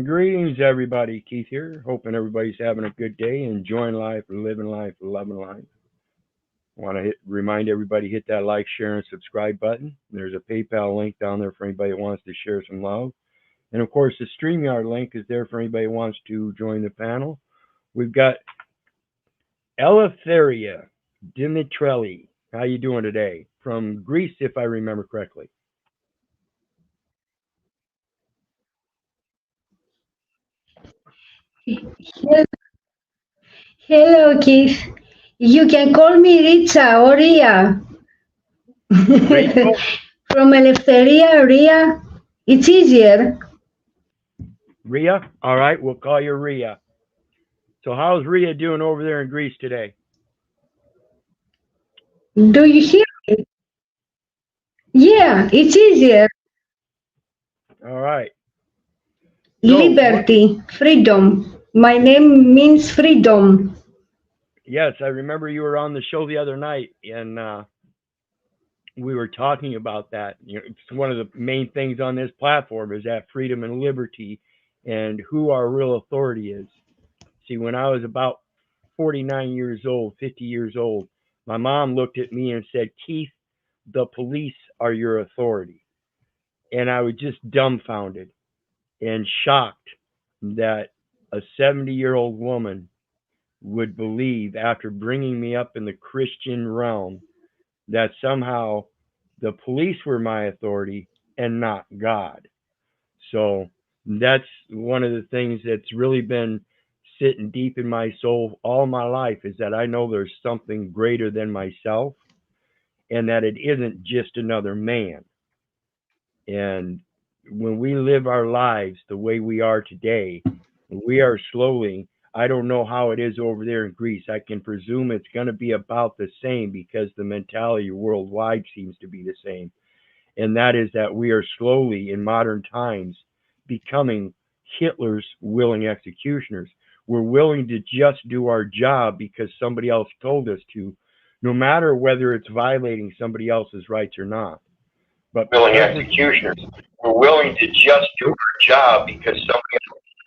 Greetings, everybody. Keith here. Hoping everybody's having a good day, enjoying life, living life, loving life. Want to remind everybody, hit that like, share, and subscribe button. There's a PayPal link down there for anybody who wants to share some love. And of course, the StreamYard link is there for anybody who wants to join the panel. We've got Eleftheria Dimitrelli. How you doing today? From Greece, if I remember correctly. Hello, Keith. You can call me Richa or Ria. From Eleftheria, Ria. It's easier. Ria? All right, we'll call you Ria. So how's Ria doing over there in Greece today? Do you hear me? Yeah, it's easier. All right. Liberty, freedom. My name means freedom. Yes, I remember you were on the show the other night, and we were talking about that. You know, it's one of the main things on this platform is that freedom and liberty, and who our real authority is. See, when I was about 49 years old, 50 years old, my mom looked at me and said, "Keith, the police are your authority," and I was just dumbfounded and shocked that a 70-year-old woman would believe, after bringing me up in the Christian realm, that somehow the police were my authority and not God. So that's one of the things that's really been sitting deep in my soul all my life, is that I know there's something greater than myself, and that it isn't just another man. And when we live our lives the way we are today, we are slowly, I don't know how it is over there in Greece. I can presume it's going to be about the same, because the mentality worldwide seems to be the same. And that is that we are slowly, in modern times, becoming Hitler's willing executioners. We're willing to just do our job because somebody else told us to, no matter whether it's violating somebody else's rights or not. But willing executioners, we're willing to just do our job because somebody else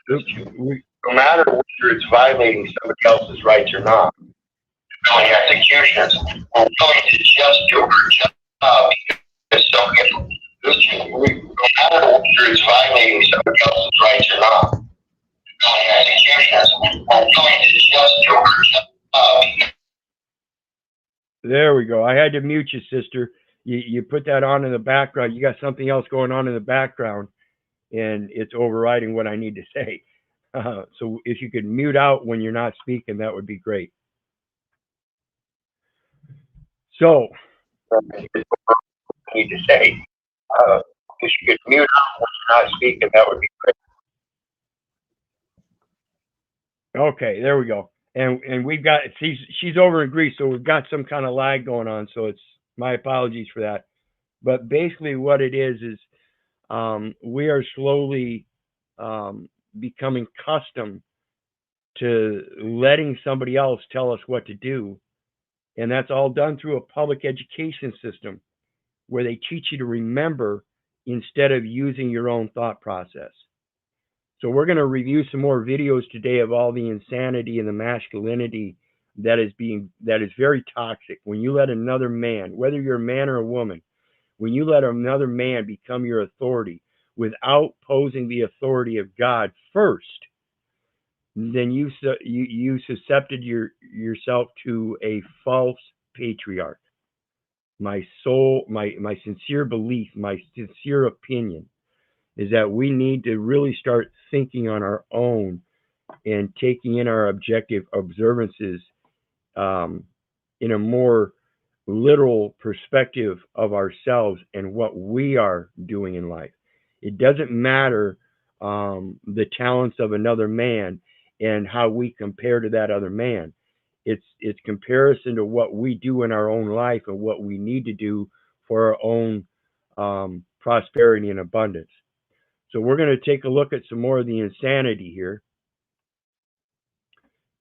told us to, no matter whether it's violating somebody else's rights or not. Willing executioners, we're willing to just do our job because somebody else told us to, no matter whether it's violating somebody else's rights or not. Willing executioners, we're willing to just do our job. There we go. I had to mute you, sister. You put that on in the background. You got something else going on in the background, and it's overriding what I need to say. So if you could mute out when you're not speaking, that would be great. So, I need to say, if you could mute out when you're not speaking, that would be great. Okay, there we go. And we've got, she's over in Greece, so we've got some kind of lag going on. So it's my apologies for that. But basically, what it is we are slowly becoming accustomed to letting somebody else tell us what to do. And that's all done through a public education system where they teach you to remember instead of using your own thought process. So we're going to review some more videos today of all the insanity and the masculinity that is very toxic. When you let another man, whether you're a man or a woman, when you let another man become your authority without posing the authority of God first, then you suscepted yourself to a false patriarch. My sincere belief, my sincere opinion is that we need to really start thinking on our own and taking in our objective observances in a more literal perspective of ourselves and what we are doing in life. It doesn't matter the talents of another man and how we compare to that other man. It's comparison to what we do in our own life and what we need to do for our own prosperity and abundance. So we're going to take a look at some more of the insanity here.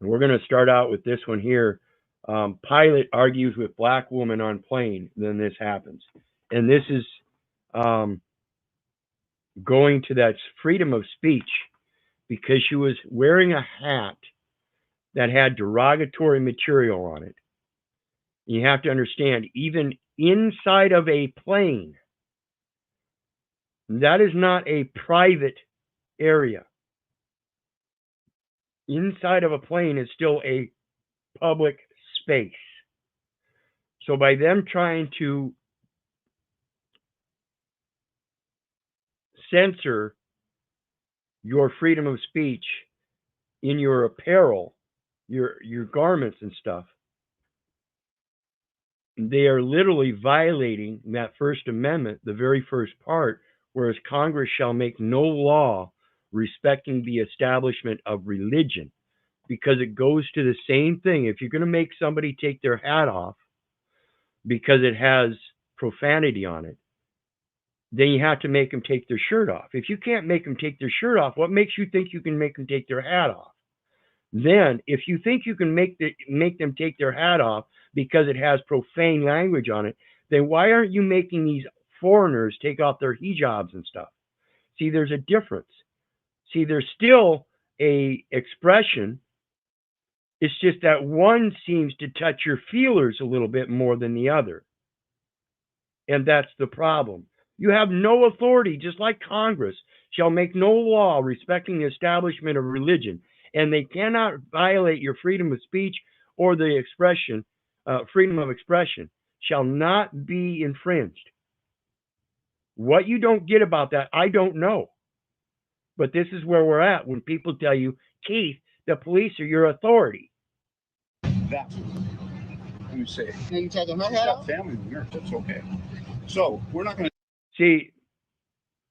And we're going to start out with this one here. Pilot argues with black woman on plane, then this happens. And this is going to that freedom of speech because she was wearing a hat that had derogatory material on it. You have to understand, even inside of a plane, that is not a private area. Inside of a plane is still a public space. So by them trying to censor your freedom of speech in your apparel, your garments and stuff, they are literally violating that First Amendment, the very first part, whereas Congress shall make no law respecting the establishment of religion, because it goes to the same thing. If you're going to make somebody take their hat off because it has profanity on it, then you have to make them take their shirt off. If you can't make them take their shirt off, what makes you think you can make them take their hat off? Then, if you think you can make them take their hat off because it has profane language on it, then why aren't you making these foreigners take off their hijabs and stuff? See, there's a difference. See, there's still a expression. It's just that one seems to touch your feelers a little bit more than the other. And that's the problem. You have no authority, just like Congress shall make no law respecting the establishment of religion, and they cannot violate your freedom of speech or the expression, freedom of expression shall not be infringed. What you don't get about that, I don't know. But this is where we're at when people tell you, Keith, the police are your authority. That let me say, you taking her head off? Family nurse, that's okay. So we're not going to see.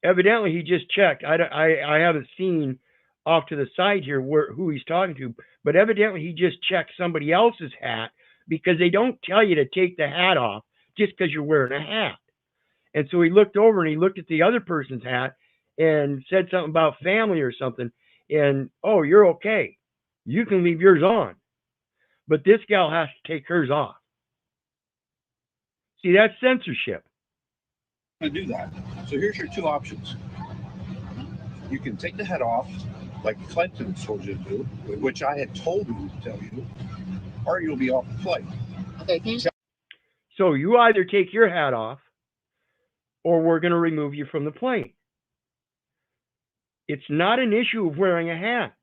Evidently, he just checked. I haven't seen off to the side here who he's talking to, but evidently he just checked somebody else's hat, because they don't tell you to take the hat off just because you're wearing a hat. And so he looked over and he looked at the other person's hat and said something about family or something. And, oh, you're okay. You can leave yours on. But this gal has to take hers off. See, that's censorship. do that. So here's your two options. You can take the head off, like Clinton told you to do, which I had told him to tell you, or you'll be off the flight. Okay. So you either take your hat off, or we're going to remove you from the plane. It's not an issue of wearing a hat.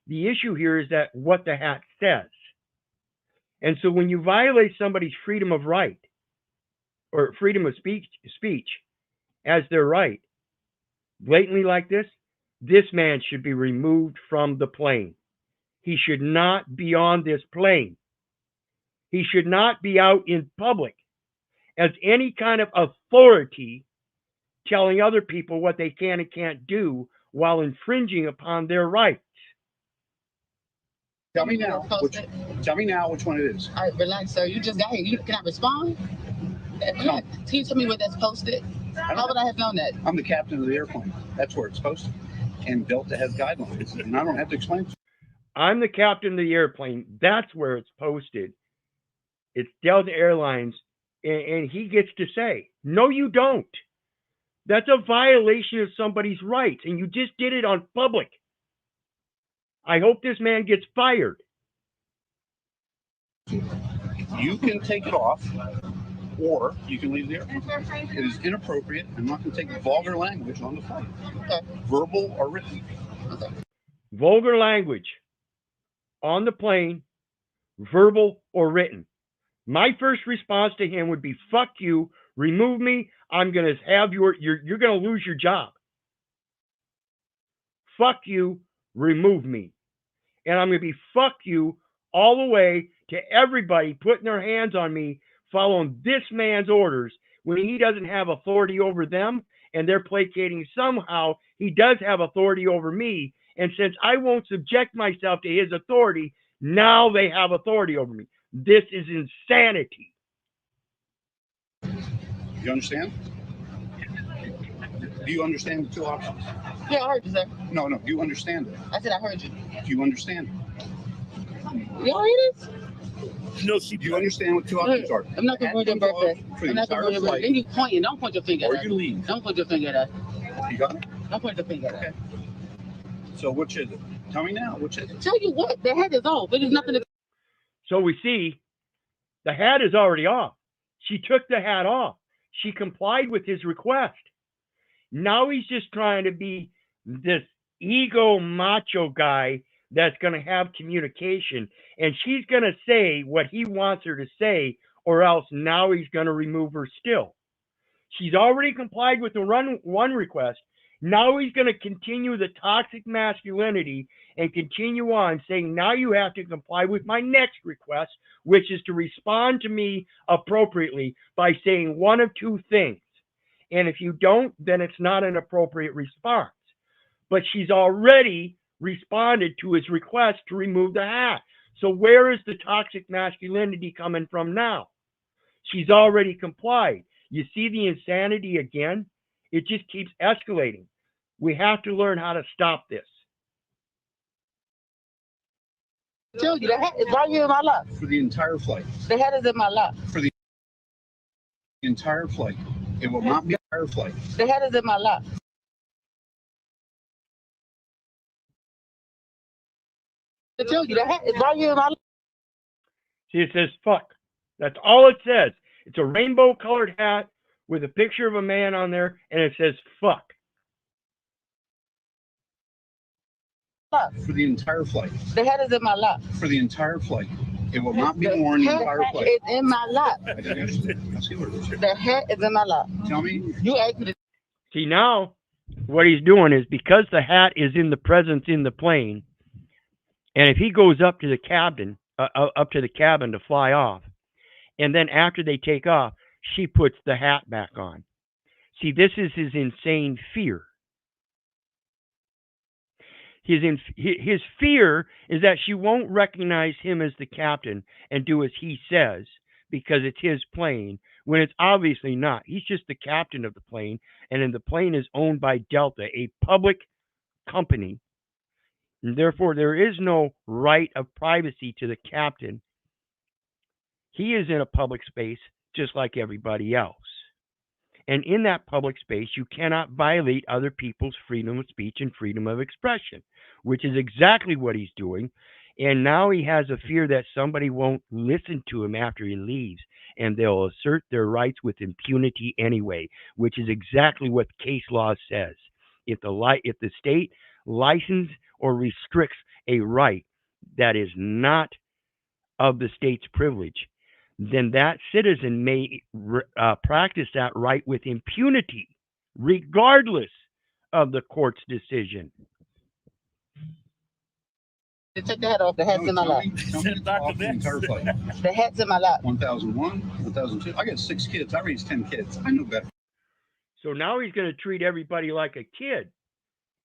The issue here is that what the hat says. And so when you violate somebody's freedom of right, or freedom of speech as their right, blatantly like this man should be removed from the plane. He should not be on this plane. He should not be out in public as any kind of authority telling other people what they can and can't do while infringing upon their rights. Tell me now which one it is. All right, relax, sir. You just got here. Can I respond? No. Can you tell me where that's posted? How would I have known that? I'm the captain of the airplane. That's where it's posted. And Delta has guidelines. And I don't have to explain. I'm the captain of the airplane. That's where it's posted. It's Delta Airlines. And he gets to say, no, you don't. That's a violation of somebody's rights. And you just did it on public. I hope this man gets fired. You can take it off, or you can leave the airplane. It is inappropriate. I'm not going to take vulgar language on the flight. Okay. Verbal or written. Okay. Vulgar language on the plane, verbal or written. My first response to him would be, fuck you, remove me. I'm going to have you're going to lose your job. Fuck you, remove me. And I'm going to be fuck you all the way to everybody putting their hands on me, following this man's orders when he doesn't have authority over them, and they're placating somehow he does have authority over me. And since I won't subject myself to his authority, now they have authority over me. This is insanity. You understand? Do you understand the two options? Yeah, I heard you, sir. No, do you understand it? I said I heard you. Do you understand it? You all hear this? No, do you understand what two options are? I'm not going to ruin your birthday. I'm not going to ruin your birthday. Then you pointing. Don't point your finger at us. Or you leave. Don't point your finger at us. You got it? Don't point your finger at us. So which is it? Tell me now. Which is it? Tell you what, the hat is off. It is nothing to. So we see the hat is already off. She took the hat off. She complied with his request. Now he's just trying to be this ego macho guy that's going to have communication, and she's going to say what he wants her to say, or else now he's going to remove her still. She's already complied with the one request. Now he's going to continue the toxic masculinity and continue on saying, now you have to comply with my next request, which is to respond to me appropriately by saying one of two things. And if you don't, then it's not an appropriate response. But she's already responded to his request to remove the hat. So where is the toxic masculinity coming from now? She's already complied. You see the insanity again? It just keeps escalating. We have to learn how to stop this. I tell you, the hat is right here in my lap. For the entire flight. The hat is in my lap. For the entire flight. It will not be an entire flight. The hat is in my lap. I tell you, the hat is right here in my lap. See, it says fuck. That's all it says. It's a rainbow colored hat with a picture of a man on there, and it says fuck. For the entire flight. The hat is in my lap. For the entire flight. It will not be worn the entire flight. It's in my lap. I didn't understand. I'll see what it is. The hat is in my lap. Tell me. You asked me to. See, now what he's doing is, because the hat is in the presence in the plane, and if he goes up to the cabin to fly off, and then after they take off, she puts the hat back on. See, this is his insane fear. His fear is that she won't recognize him as the captain and do as he says because it's his plane, when it's obviously not. He's just the captain of the plane, and then the plane is owned by Delta, a public company. And therefore, there is no right of privacy to the captain. He is in a public space just like everybody else. And in that public space, you cannot violate other people's freedom of speech and freedom of expression, which is exactly what he's doing. And now he has a fear that somebody won't listen to him after he leaves, and they'll assert their rights with impunity anyway, which is exactly what case law says. If the state licenses or restricts a right that is not of the state's privilege, then that citizen may practice that right with impunity, regardless of the court's decision. Take the hat off. The hat's in my lap. Tell me off the entire flight. The hat's in my lap. 1001, 1002. I got 6 kids. I raised 10 kids. I know better. So now he's going to treat everybody like a kid.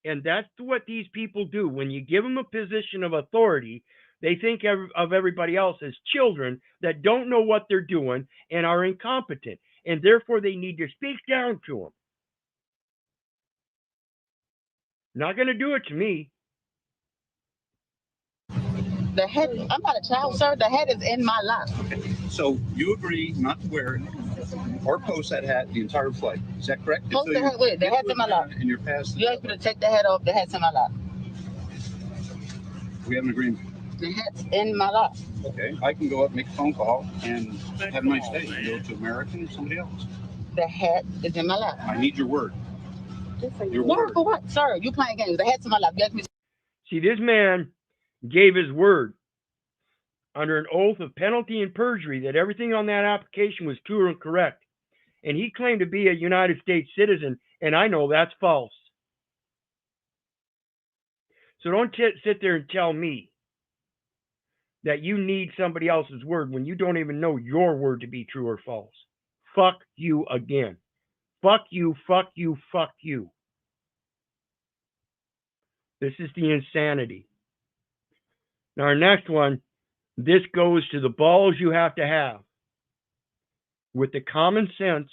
And that's what these people do. When you give them a position of authority, they think of everybody else as children that don't know what they're doing and are incompetent. And therefore, they need to speak down to them. Not going to do it to me. The hat, I'm not a child, sir. The hat is in my lap. Okay. So you agree not to wear it or post that hat the entire flight. Is that correct? Post the hat with it. The hat's in my lap. And you're past. You asked me to take the hat off. The hat's in my lap. We have an agreement. The hat's in my lap. Okay. I can go up, make a phone call, and have a nice day. Go to American or somebody else. The hat is in my lap. I need your word. Your Word for what? Sir, you playing games. The hat's in my lap. You asked me to. See, this man gave his word under an oath of penalty and perjury that everything on that application was true and correct. And he claimed to be a United States citizen, and I know that's false. So don't sit there and tell me that you need somebody else's word when you don't even know your word to be true or false. Fuck you again. Fuck you, fuck you, fuck you. This is the insanity. Now, our next one, this goes to the balls you have to have with the common sense,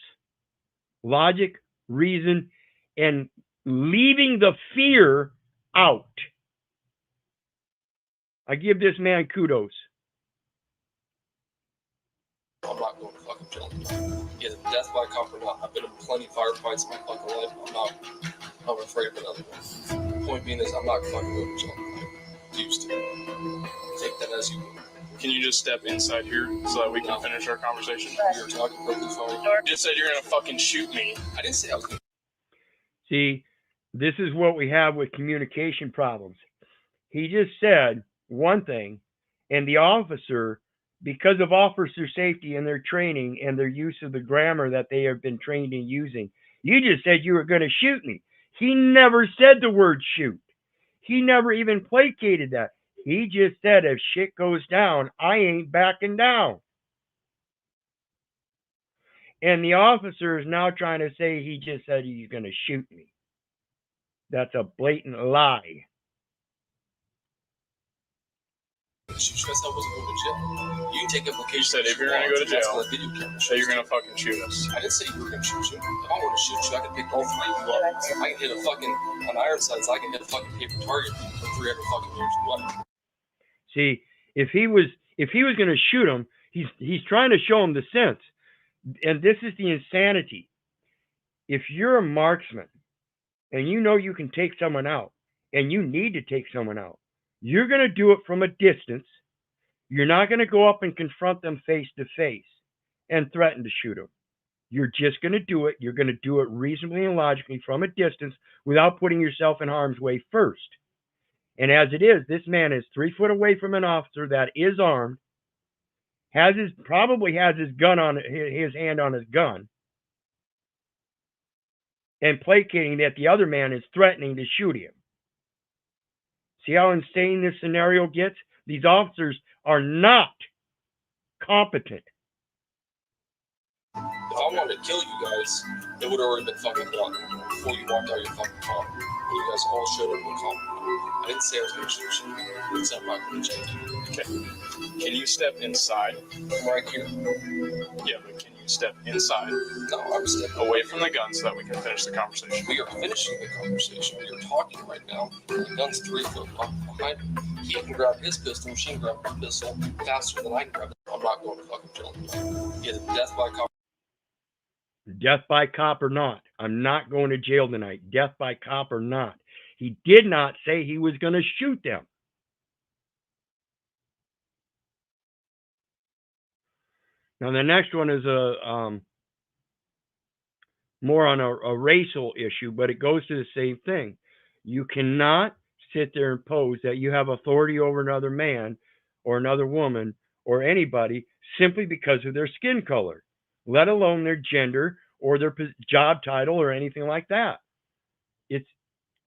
logic, reason, and leaving the fear out. I give this man kudos. I'm not going to fucking kill him. Either death by cop or not. I've been in plenty of firefights in my fucking life. I'm not I'm afraid of another one. Point being is I'm not fucking with Jill. I used to. Take that as you will. Can you just step inside here so that we can finish our conversation? We were talking perfectly fine. You just said you're gonna fucking shoot me. I didn't say I was going to. See, this is what we have with communication problems. He just said one thing, and the officer, because of officer safety and their training and their use of the grammar that they have been trained in using, you just said you were going to shoot me. He never said the word shoot. He never even placated that. He just said, if shit goes down, I ain't backing down. And the officer is now trying to say he just said he's going to shoot me. That's a blatant lie. Shoot you. I said I wasn't going to jail. You can take implications. You said if you're going to go to jail, so you're going to fucking shoot us. I didn't say you were going to shoot you. If I want to shoot you, I can pick all three of you up. I can hit a fucking, on Ironsides, I can hit a fucking paper target for 300 fucking years of life. See, if he was going to shoot him, he's trying to show him the sense. And this is the insanity. If you're a marksman and you know you can take someone out and you need to take someone out, you're going to do it from a distance. You're not going to go up and confront them face to face and threaten to shoot them. You're just going to do it. You're going to do it reasonably and logically from a distance without putting yourself in harm's way first. And as it is, this man is 3 foot away from an officer that is armed, probably has his gun on his hand on his gun, and placating that the other man is threatening to shoot him. See how insane this scenario gets? These officers are not competent. If I wanted to kill you guys, it would have already been fucking done before you walked out of your fucking car. And you guys all showed up in the car. I didn't say I was going to shoot you. I didn't say I'm not going to shoot you. Okay. Can you step inside? I'm right here. Yeah, but can you step inside? No, I'm stepping Away from the gun so that we can finish the conversation. We are finishing the conversation. We are talking right now. The gun's 3 foot behind him. He can grab his pistol, she can grab her pistol faster than I can grab it. I'm not going to fucking kill him. He has death by cop. Death by cop or not, I'm not going to jail tonight. Death by cop or not. He did not say he was going to shoot them. Now the next one is more on a racial issue, but it goes to the same thing. You cannot sit there and pose that you have authority over another man or another woman or anybody simply because of their skin color, let alone their gender or their job title or anything like that.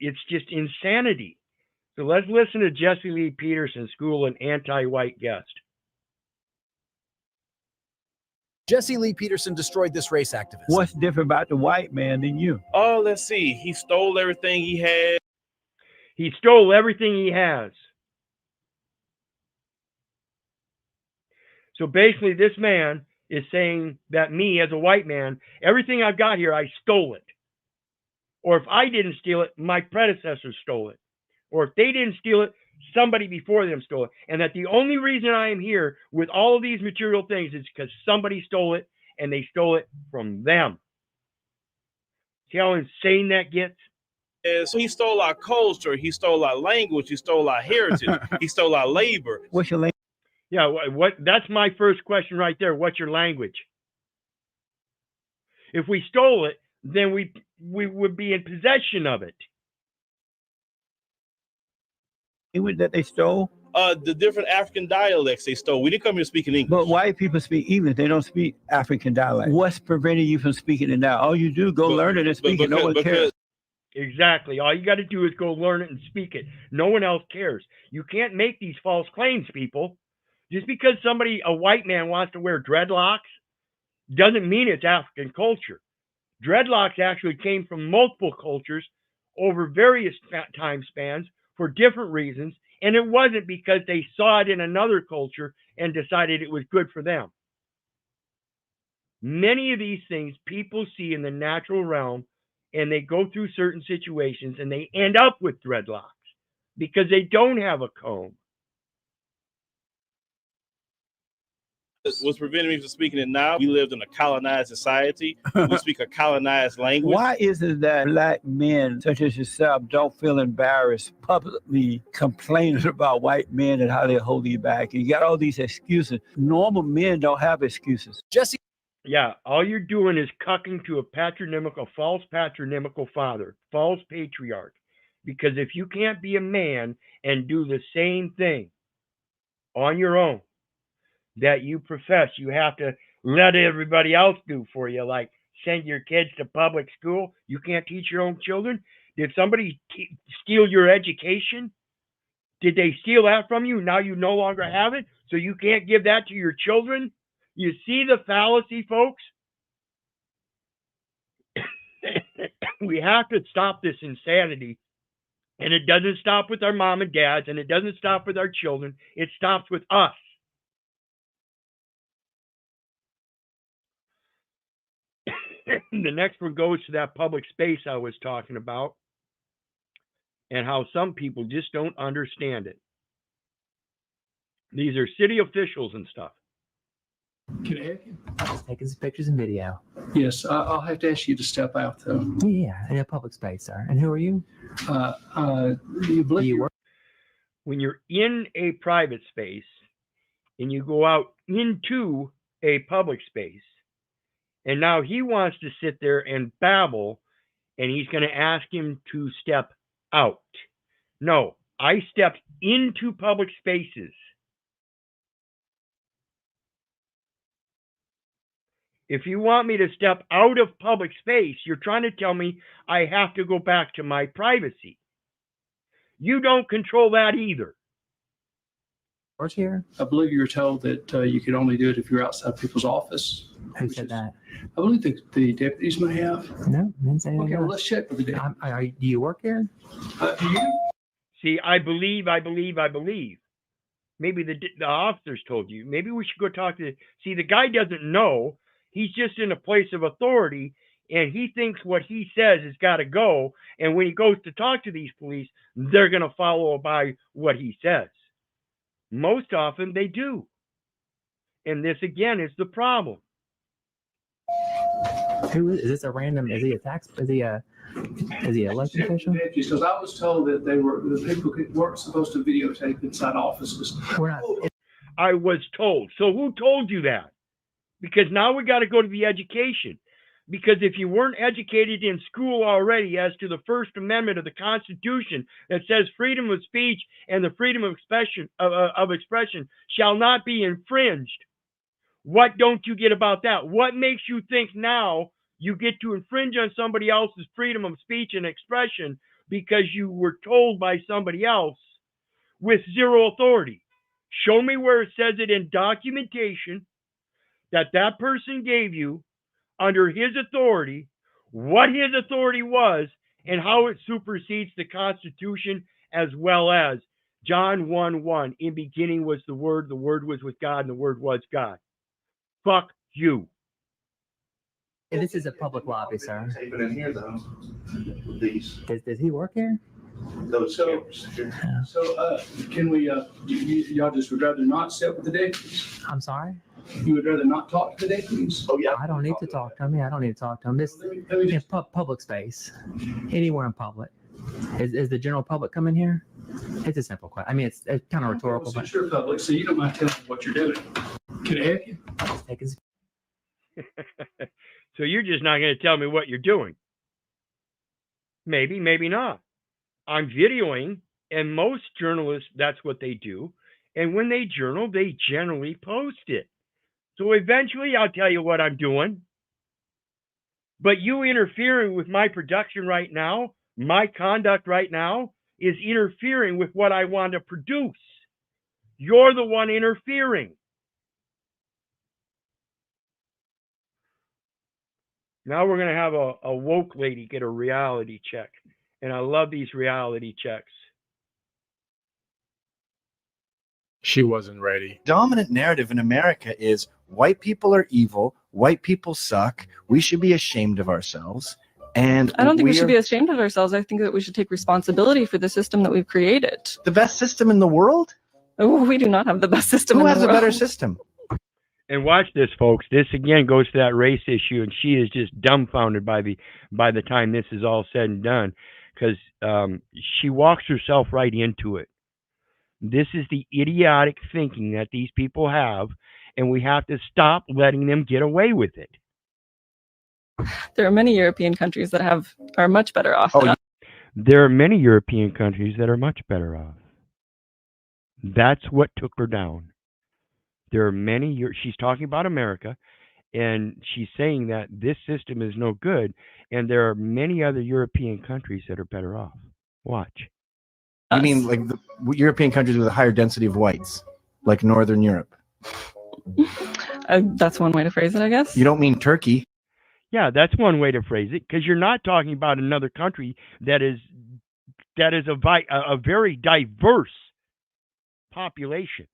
It's just insanity. So let's listen to Jesse Lee Peterson school an anti-white guest. Jesse Lee Peterson destroyed this race activist. What's different about the white man than you? Oh, let's see. He stole everything he had. He stole everything he has. So basically, this man is saying that me, as a white man, everything I've got here, I stole it. Or if I didn't steal it, my predecessors stole it. Or if they didn't steal it, somebody before them stole it. And that the only reason I am here with all of these material things is because somebody stole it, and they stole it from them. See how insane that gets? So he stole our culture. He stole our language. He stole our heritage. He stole our labor. What's your language? Yeah, that's my first question right there. What's your language? If we stole it, then we would be in possession of it. Language that they stole? The different African dialects they stole. We didn't come here speaking English. But white people speak English. They don't speak African dialect. What's preventing you from speaking it now? All you do, learn it and speak it. No one cares. Exactly. All you got to do is go learn it and speak it. No one else cares. You can't make these false claims, people. Just because a white man wants to wear dreadlocks doesn't mean it's African culture. Dreadlocks actually came from multiple cultures over various time spans for different reasons, and it wasn't because they saw it in another culture and decided it was good for them. Many of these things people see in the natural realm, and they go through certain situations and they end up with dreadlocks because they don't have a comb. What's preventing me from speaking it now? We lived in a colonized society. We speak a colonized language. Why is it that black men such as yourself don't feel embarrassed publicly complaining about white men and how they hold you back? You got all these excuses. Normal men don't have excuses. Jesse, Yeah, all you're doing is cucking to a false patronymical father, false patriarch. Because if you can't be a man and do the same thing on your own that you profess you have to let everybody else do for you, like send your kids to public school, you can't teach your own children. Did somebody steal your education? Did they steal that from you? Now you no longer have it, so you can't give that to your children? You see the fallacy, folks? We have to stop this insanity. And it doesn't stop with our mom and dads, and it doesn't stop with our children. It stops with us. The next one goes to that public space I was talking about and how some people just don't understand it. These are city officials and stuff. Can I help you? Just taking some pictures and video. Yes, I'll have to ask you to step out though. Yeah, in a public space, sir. And who are you? You believe you work? When you're in a private space and you go out into a public space, and now he wants to sit there and babble, and he's going to ask him to step out. No, I stepped into public spaces. If you want me to step out of public space, you're trying to tell me I have to go back to my privacy. You don't control that either. Here? I believe you were told that you could only do it if you're outside people's office. Who said that? I believe the deputies may have. No, didn't say anything. Okay, well, let's check with the deputies. Do you work here? Do you? See, I believe. Maybe the officers told you. Maybe we should go talk to. See, the guy doesn't know. He's just in a place of authority, and he thinks what he says has got to go. And when he goes to talk to these police, they're going to follow by what he says. Most often they do. And this, again, is the problem. Who is this? A random? Is he a tax? Is he an elected official? Because I was told that the people weren't supposed to videotape inside offices. We're not. I was told. So who told you that? Because now we got to go to the education. Because if you weren't educated in school already as to the First Amendment of the Constitution that says freedom of speech and the freedom of expression shall not be infringed, what don't you get about that? What makes you think now you get to infringe on somebody else's freedom of speech and expression because you were told by somebody else with zero authority? Show me where it says it in documentation that that person gave you under his authority, what his authority was, and how it supersedes the Constitution, as well as John 1:1. In beginning was the Word was with God, and the Word was God. Fuck you. And this is a public lobby, sir. Tape it in here, though. These. Does he work here? Those cameras. So can we, y'all just would rather not sit with the deputies? I'm sorry? You would rather not talk to the deputies? Oh, yeah. I don't need to talk to him. I don't need to talk to him. This in public space, anywhere in public. Is the general public coming here? It's a simple question. I mean, it's kind of rhetorical. But you're public, so you don't mind telling me what you're doing. Can I help you? So you're just not going to tell me what you're doing. Maybe, maybe not. I'm videoing, and most journalists, that's what they do. And when they journal, they generally post it. So eventually I'll tell you what I'm doing. But you interfering with my production right now, my conduct right now, is interfering with what I want to produce. You're the one interfering. Now we're going to have a woke lady get a reality check. And I love these reality checks. She wasn't ready. Dominant narrative in America is white people are evil, white people suck, we should be ashamed of ourselves. And I don't think we should be ashamed of ourselves. I think that we should take responsibility for the system that we've created. The best system in the world? Oh, we do not have the best system in the world. Who has a better system? And watch this, folks. This again goes to that race issue, and she is just dumbfounded by the time this is all said and done, because she walks herself right into it. This is the idiotic thinking that these people have, and we have to stop letting them get away with it. There are many European countries that are much better off. There are many European countries that are much better off. That's what took her down. There are many. She's talking about America, and she's saying that this system is no good, and there are many other European countries that are better off. Watch. You mean like the European countries with a higher density of whites, like Northern Europe? That's one way to phrase it, I guess. You don't mean Turkey? Yeah, that's one way to phrase it, because you're not talking about another country that is a very diverse population.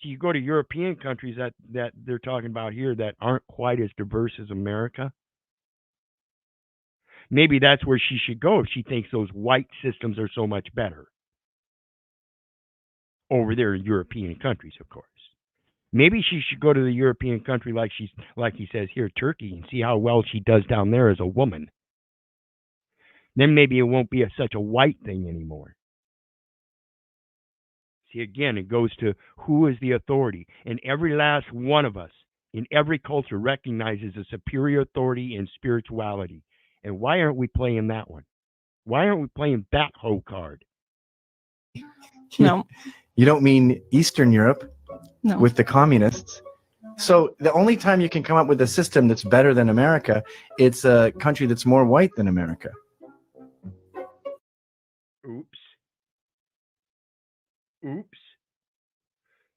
So you go to European countries that they're talking about here that aren't quite as diverse as America. Maybe that's where she should go if she thinks those white systems are so much better. Over there in European countries, of course. Maybe she should go to the European country like he says here, Turkey, and see how well she does down there as a woman. Then maybe it won't be such a white thing anymore. See, again, it goes to who is the authority. And every last one of us in every culture recognizes a superior authority in spirituality. And why aren't we playing that one? Why aren't we playing that whole card? No. You don't mean Eastern Europe? No. With the communists. So the only time you can come up with a system that's better than America, it's a country that's more white than America. Oops.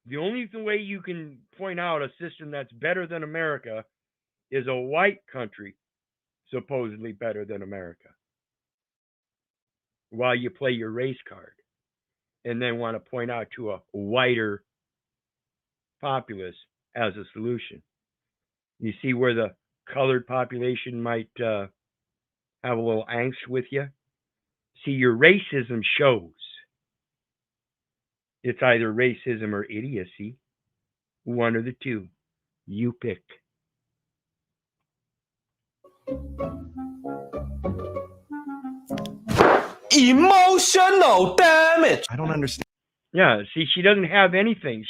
The only way you can point out a system that's better than America is a white country supposedly better than America, while you play your race card and then want to point out to a whiter populace as a solution. You see where the colored population might have a little angst with you? See, your racism shows. It's either racism or idiocy. One or the two. You pick. Emotional damage. I don't understand. Yeah, see, she doesn't have anything.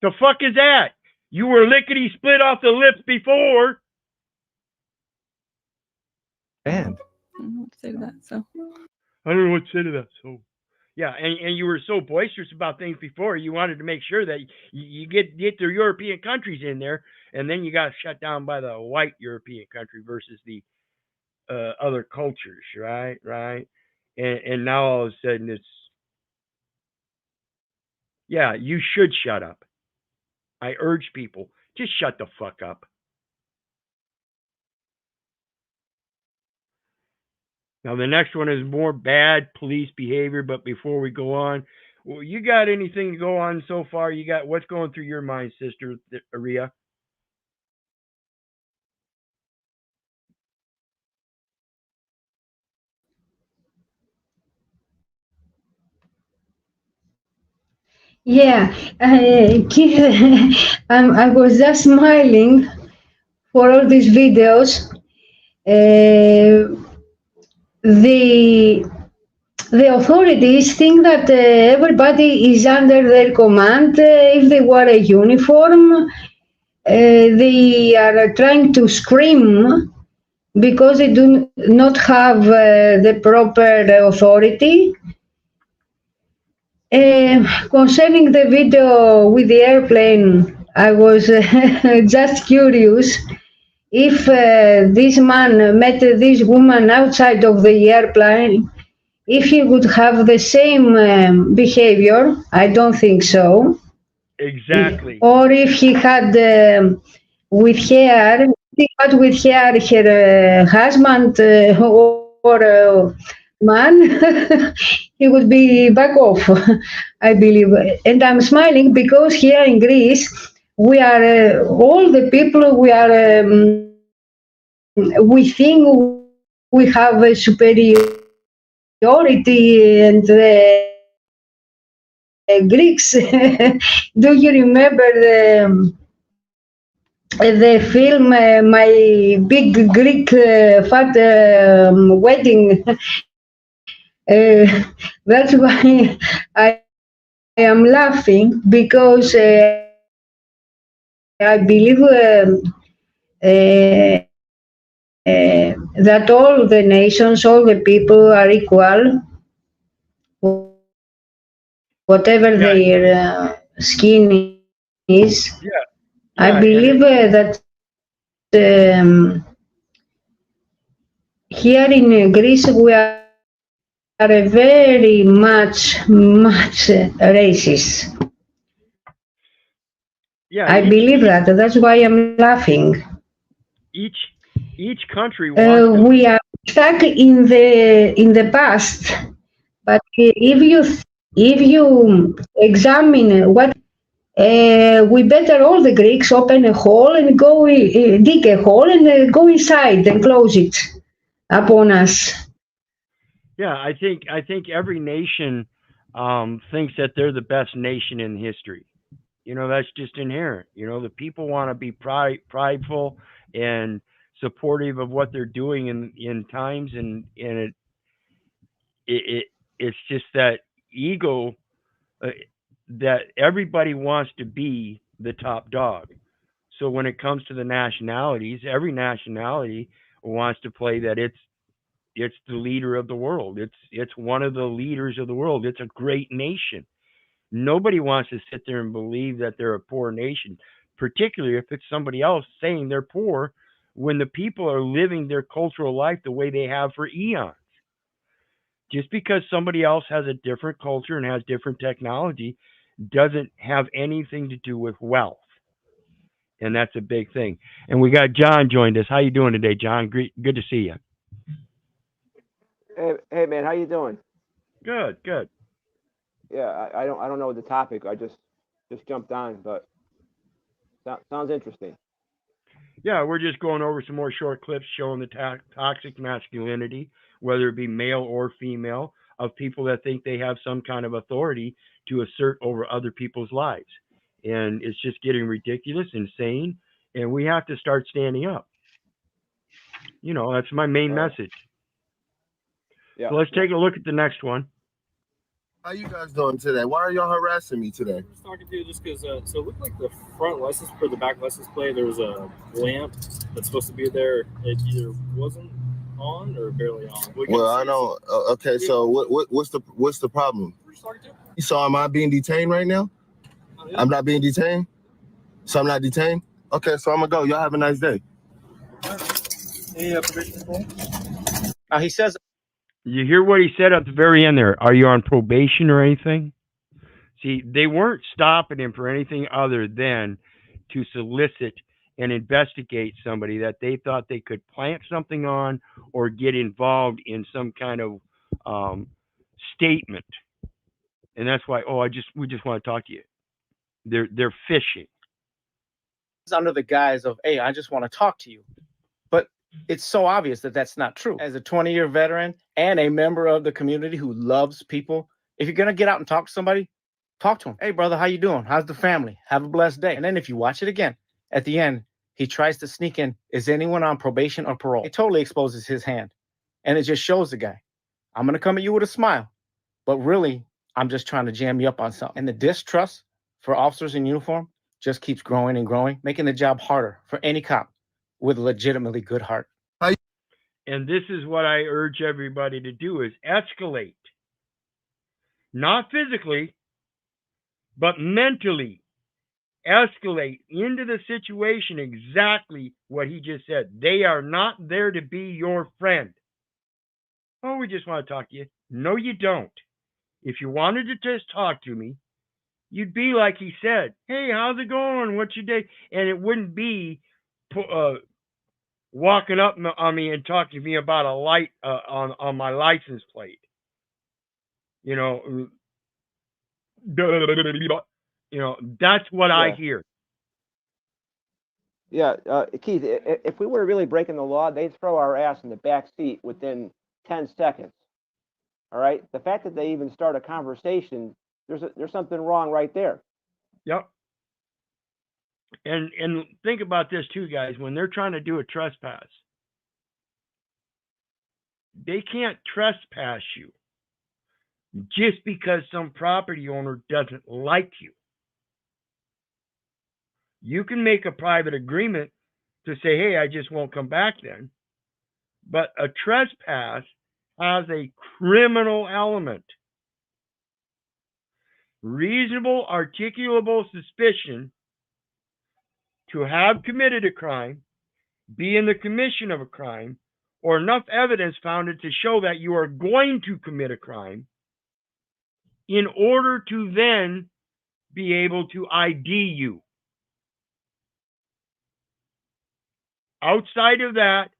The fuck is that? You were lickety split off the lips before. And I don't know what to say to that. So I don't know what to say to that. So yeah, and you were so boisterous about things before. You wanted to make sure that you get the European countries in there, and then you got shut down by the white European country versus the other cultures, right? And now all of a sudden it's, yeah, you should shut up. I urge people, just shut the fuck up. Now, the next one is more bad police behavior, but before we go on, well, you got anything to go on so far? You got what's going through your mind, Sister Aria? Yeah, I was just smiling for all these videos. The authorities think that everybody is under their command. If they wear a uniform, they are trying to scream because they do not have the proper authority. Concerning the video with the airplane, I was just curious if this man met this woman outside of the airplane, if he would have the same behavior. I don't think so. Exactly. Or if he had with her husband or man, he would be back off, I believe. And I'm smiling because here in Greece, we are all the people, we think we have a superiority and Greeks. Do you remember the film My Big Greek Fat Wedding? That's why I am laughing, because I believe that all the nations, all the people are equal, whatever their skin is. I believe that here in Greece we are a very much racist. I believe that. That's why I'm laughing. Each country wants we are stuck in the past, but if you examine what we better all the Greeks open a hole and go dig a hole and go inside and close it upon us. Yeah, I think every nation thinks that they're the best nation in history. You know, that's just inherent. You know, the people want to be prideful and supportive of what they're doing in times, and it's just that ego that everybody wants to be the top dog. So when it comes to the nationalities, every nationality wants to play that it's the leader of the world. It's one of the leaders of the world. It's a great nation. Nobody wants to sit there and believe that they're a poor nation, particularly if it's somebody else saying they're poor when the people are living their cultural life the way they have for eons. Just because somebody else has a different culture and has different technology doesn't have anything to do with wealth. And that's a big thing. And we got John joined us. How you doing today, John? Great, good to see you. Hey man, how you doing? Good, good. Yeah, I don't know the topic. I just jumped on, but sounds interesting. Yeah, we're just going over some more short clips showing the toxic masculinity, whether it be male or female, of people that think they have some kind of authority to assert over other people's lives. And it's just getting ridiculous, insane, and we have to start standing up. You know, that's my main message. Yeah. So let's take a look at the next one. How you guys doing today? Why are y'all harassing me today? I was talking to you just because, so it looked like the front license for the back license plate, there was a lamp that's supposed to be there. It either wasn't on or barely on. Well, I know. Okay, so what's the problem? So am I being detained right now? I'm not being detained? So I'm not detained? Okay, so I'm gonna go. Y'all have a nice day. Any permission for him? He says. You hear what he said at the very end there? Are you on probation or anything? See, they weren't stopping him for anything other than to solicit and investigate somebody that they thought they could plant something on or get involved in some kind of statement. And that's why, we just want to talk to you. They're fishing. It's under the guise of, hey, I just want to talk to you. But it's so obvious that that's not true. As a 20-year veteran and a member of the community who loves people, if you're going to get out and talk to somebody, talk to him. Hey, brother, how you doing? How's the family? Have a blessed day. And then if you watch it again, at the end, he tries to sneak in, is anyone on probation or parole? It totally exposes his hand. And it just shows the guy, I'm going to come at you with a smile, but really, I'm just trying to jam you up on something. And the distrust for officers in uniform just keeps growing and growing, making the job harder for any cop with a legitimately good heart. And this is what I urge everybody to do is escalate. Not physically, but mentally. Escalate into the situation exactly what he just said. They are not there to be your friend. Oh, we just want to talk to you. No, you don't. If you wanted to just talk to me, you'd be like he said, hey, how's it going? What's your day? And it wouldn't be walking up on me and talking to me about a light on my license plate. You know, that's what I hear. Yeah, Keith, if we were really breaking the law, they'd throw our ass in the back seat within 10 seconds. All right? The fact that they even start a conversation there's something wrong right there. Yep. And think about this too, guys. When they're trying to do a trespass, they can't trespass you just because some property owner doesn't like you. You can make a private agreement to say, hey, I just won't come back then. But a trespass has a criminal element. Reasonable, articulable suspicion to have committed a crime, be in the commission of a crime, or enough evidence founded to show that you are going to commit a crime in order to then be able to ID you. Outside of that,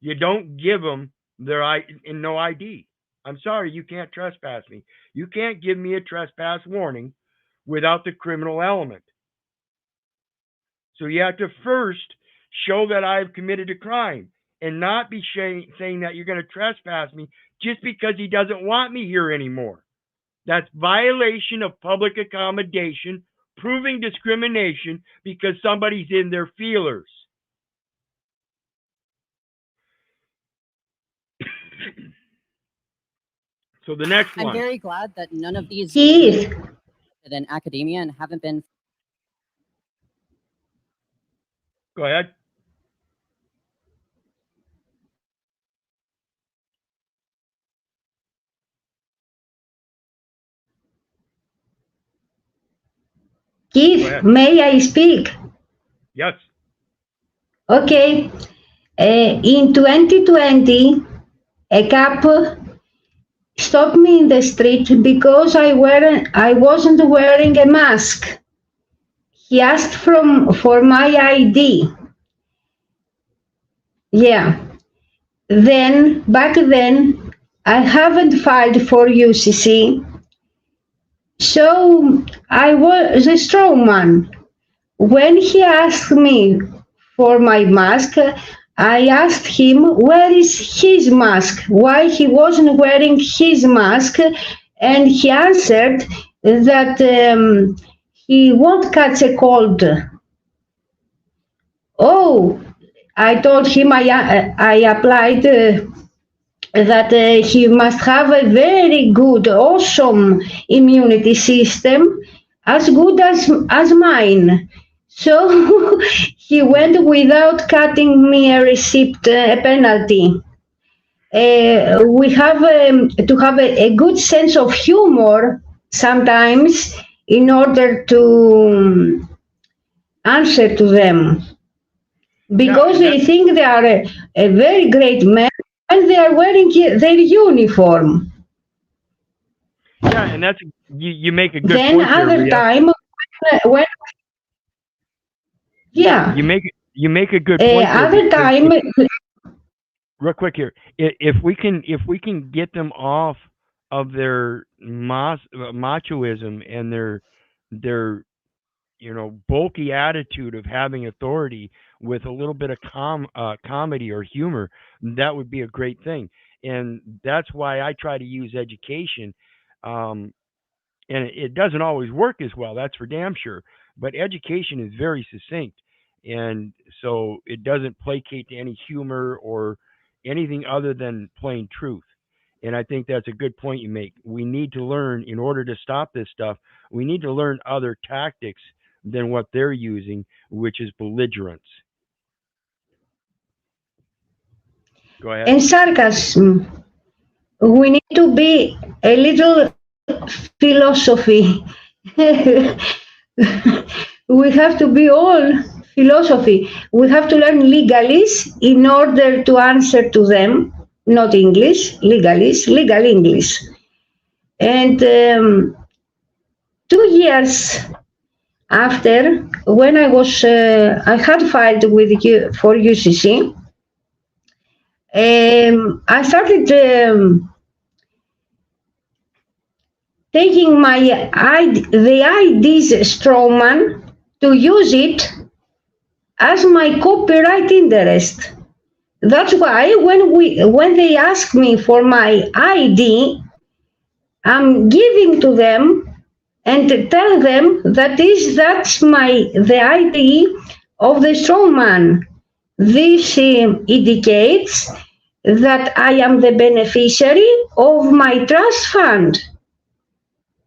you don't give them their no ID. I'm sorry, you can't trespass me. You can't give me a trespass warning without the criminal element. So you have to first show that I've committed a crime and not be saying that you're going to trespass me just because he doesn't want me here anymore. That's violation of public accommodation, proving discrimination because somebody's in their feelers. So the next one. I'm very glad that none of these Keith. in academia and haven't been. Go ahead. Keith, may I speak? Yes. Okay. In 2020, a cop stopped me in the street because I wasn't wearing a mask. He asked for my ID. Yeah. Back then, I haven't filed for UCC. So I was a strong man. When he asked me for my mask, I asked him where is his mask, why he wasn't wearing his mask, and he answered that he won't catch a cold. Oh, I told him I applied that he must have a very good, awesome immunity system, as good as mine. So he went without cutting me a receipt, a penalty. We have to have a good sense of humor sometimes in order to answer to them, because they think they are a very great man and they are wearing their uniform. Yeah, and that's you make a good then point. Then other time when yeah, you make a good point. Other time, real quick here, if we can get them off of their machoism and their bulky attitude of having authority with a little bit of comedy or humor, that would be a great thing. And that's why I try to use education. And it doesn't always work as well, that's for damn sure. But education is very succinct. And so it doesn't placate to any humor or anything other than plain truth. And I think that's a good point you make. We need to learn, in order to stop this stuff, we need to learn other tactics than what they're using, which is belligerence. Go ahead. And sarcasm. We need to be a little philosophy. We have to be all philosophy. We have to learn legalese in order to answer to them, not English, legalese, legal English. And 2 years after, when I had filed with you for UCC, I started taking the ID's strawman to use it as my copyright interest. That's why when they ask me for my ID, I'm giving to them and tell them that's the ID of the strongman. This indicates that I am the beneficiary of my trust fund.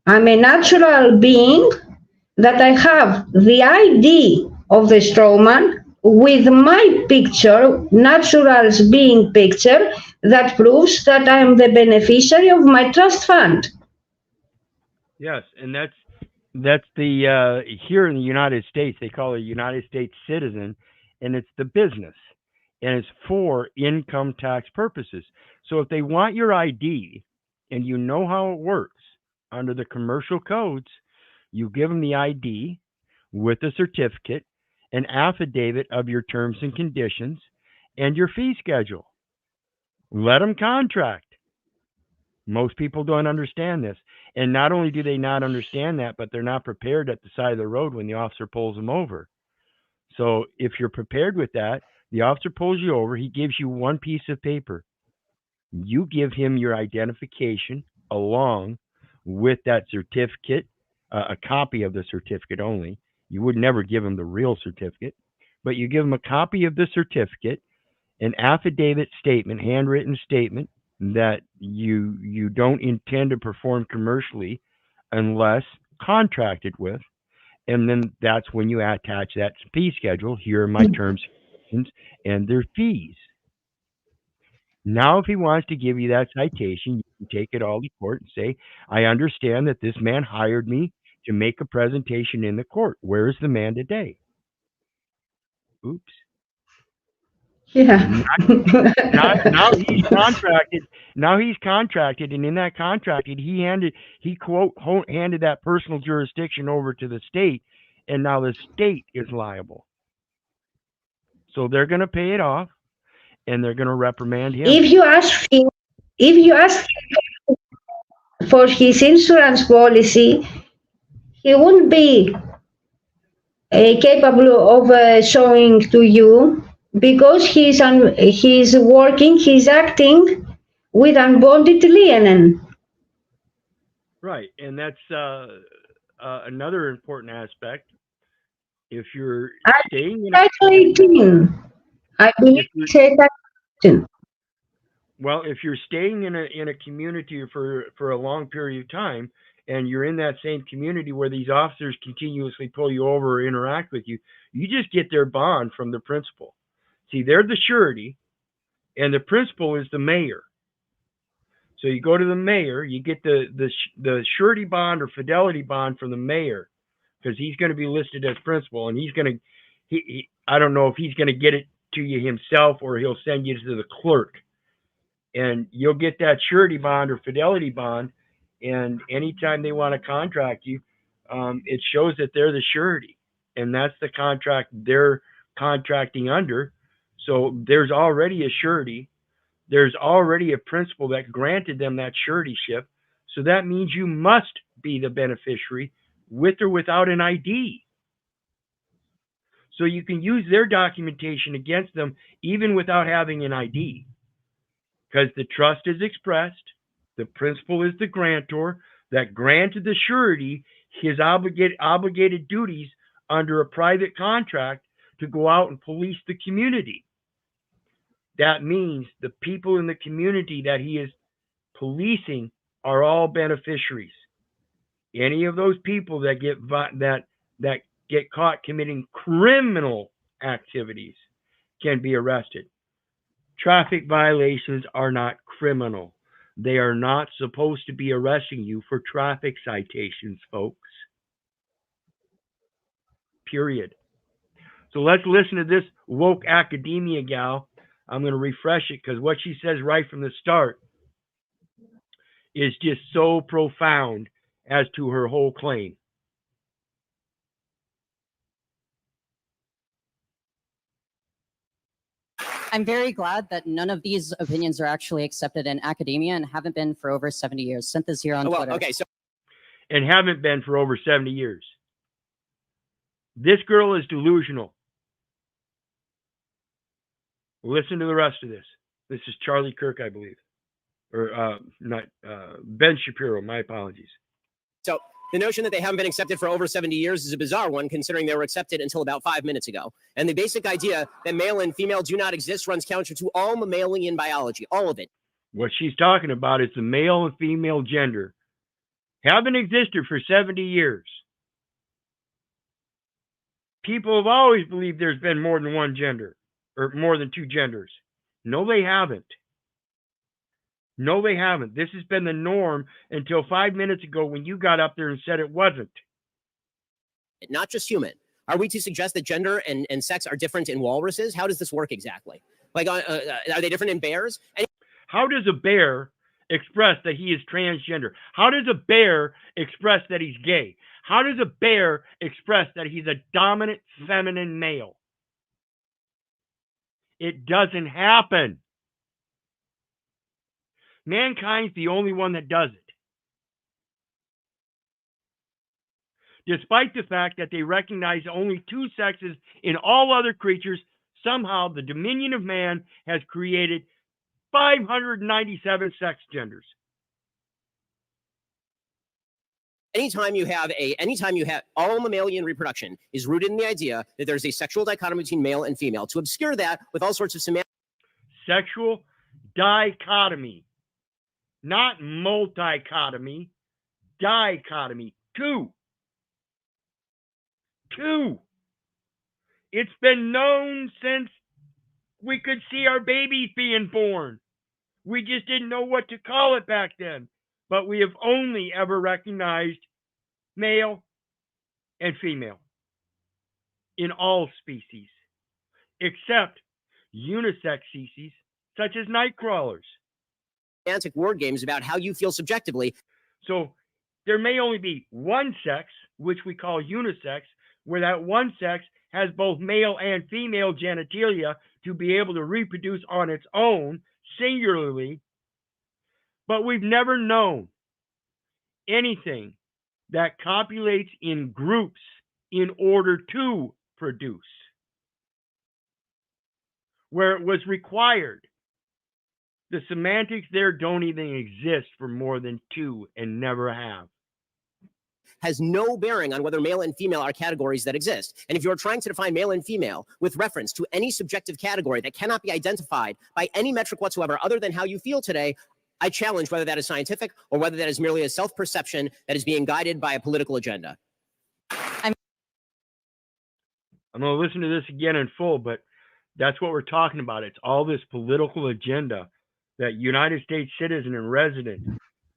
I'm a natural being, that I have the ID of the strawman with my picture, natural's being picture, that proves that I am the beneficiary of my trust fund. Yes, and that's the here in the United States they call it a United States citizen, and it's the business, and it's for income tax purposes. So if they want your ID, and you know how it works under the commercial codes, you give them the ID with a certificate, an affidavit of your terms and conditions, and your fee schedule. Let them contract. Most people don't understand this. And not only do they not understand that, but they're not prepared at the side of the road when the officer pulls them over. So if you're prepared with that, the officer pulls you over, he gives you one piece of paper. You give him your identification along with that certificate, a copy of the certificate only. You would never give him the real certificate, but you give him a copy of the certificate, an affidavit statement, handwritten statement that you don't intend to perform commercially unless contracted with, and then that's when you attach that fee schedule. Here are my terms and their fees. Now, if he wants to give you that citation, you can take it all to court and say, I understand that this man hired me to make a presentation in the court. Where is the man today? Oops. Yeah. Now he's contracted. Now he's contracted, and in that contract, he handed that personal jurisdiction over to the state, and now the state is liable. So they're going to pay it off, and they're going to reprimand him. If you ask him for his insurance policy, he won't be capable of showing to you, because he's acting with unbonded lien. Right, and that's another important aspect. If you're staying in Title 18, I believe it's Title 18. Well, if you're staying in a community for a long period of time, and you're in that same community where these officers continuously pull you over or interact with you, you just get their bond from the principal. See, they're the surety, and the principal is the mayor. So you go to the mayor, you get the surety bond or fidelity bond from the mayor, because he's going to be listed as principal, and he's going to, I don't know if he's going to get it to you himself or he'll send you to the clerk. And you'll get that surety bond or fidelity bond, and anytime they want to contract you, it shows that they're the surety, and that's the contract they're contracting under. So there's already a surety. There's already a principal that granted them that suretyship. So that means you must be the beneficiary with or without an ID. So you can use their documentation against them even without having an ID. Because the trust is expressed, the principal is the grantor that granted the surety his obligated duties under a private contract to go out and police the community. That means the people in the community that he is policing are all beneficiaries. Any of those people that get caught committing criminal activities can be arrested. Traffic violations are not criminal. They are not supposed to be arresting you for traffic citations, folks. Period. So let's listen to this woke academia gal. I'm going to refresh it because what she says right from the start is just so profound as to her whole claim. I'm very glad that none of these opinions are actually accepted in academia and haven't been for over 70 years. Sent this here on Twitter. Okay, so and haven't been for over 70 years. This girl is delusional. Listen to the rest of this. This is Charlie Kirk, I believe. Or not Ben Shapiro, my apologies. So The notion that they haven't been accepted for over 70 years is a bizarre one, considering they were accepted until about 5 minutes ago. And the basic idea that male and female do not exist runs counter to all mammalian biology, all of it. What she's talking about is the male and female gender. Haven't existed for 70 years. People have always believed there's been more than one gender, or more than two genders. No, they haven't. No, they haven't. This has been the norm until 5 minutes ago when you got up there and said it wasn't. Not just human. Are we to suggest that gender and sex are different in walruses? How does this work exactly? Like, are they different in bears? How does a bear express that he is transgender? How does a bear express that he's gay? How does a bear express that he's a dominant feminine male? It doesn't happen. Mankind's the only one that does it. Despite the fact that they recognize only two sexes in all other creatures, somehow the dominion of man has created 597 sex genders. Anytime you have all mammalian reproduction is rooted in the idea that there's a sexual dichotomy between male and female. To obscure that with all sorts of semantic sexual dichotomy, not multichotomy, dichotomy. Two. It's been known since we could see our babies being born. We just didn't know what to call it back then. But we have only ever recognized male and female in all species, except unisex species such as night crawlers. semantic word games about how you feel subjectively. So there may only be one sex, which we call unisex, where that one sex has both male and female genitalia to be able to reproduce on its own, singularly. But we've never known anything that copulates in groups in order to produce, where it was required. The semantics there don't even exist for more than two and never have. Has no bearing on whether male and female are categories that exist. And if you're trying to define male and female with reference to any subjective category that cannot be identified by any metric whatsoever other than how you feel today, I challenge whether that is scientific or whether that is merely a self-perception that is being guided by a political agenda. I'm going to listen to this again in full, but that's what we're talking about. It's all this political agenda that United States citizen and resident,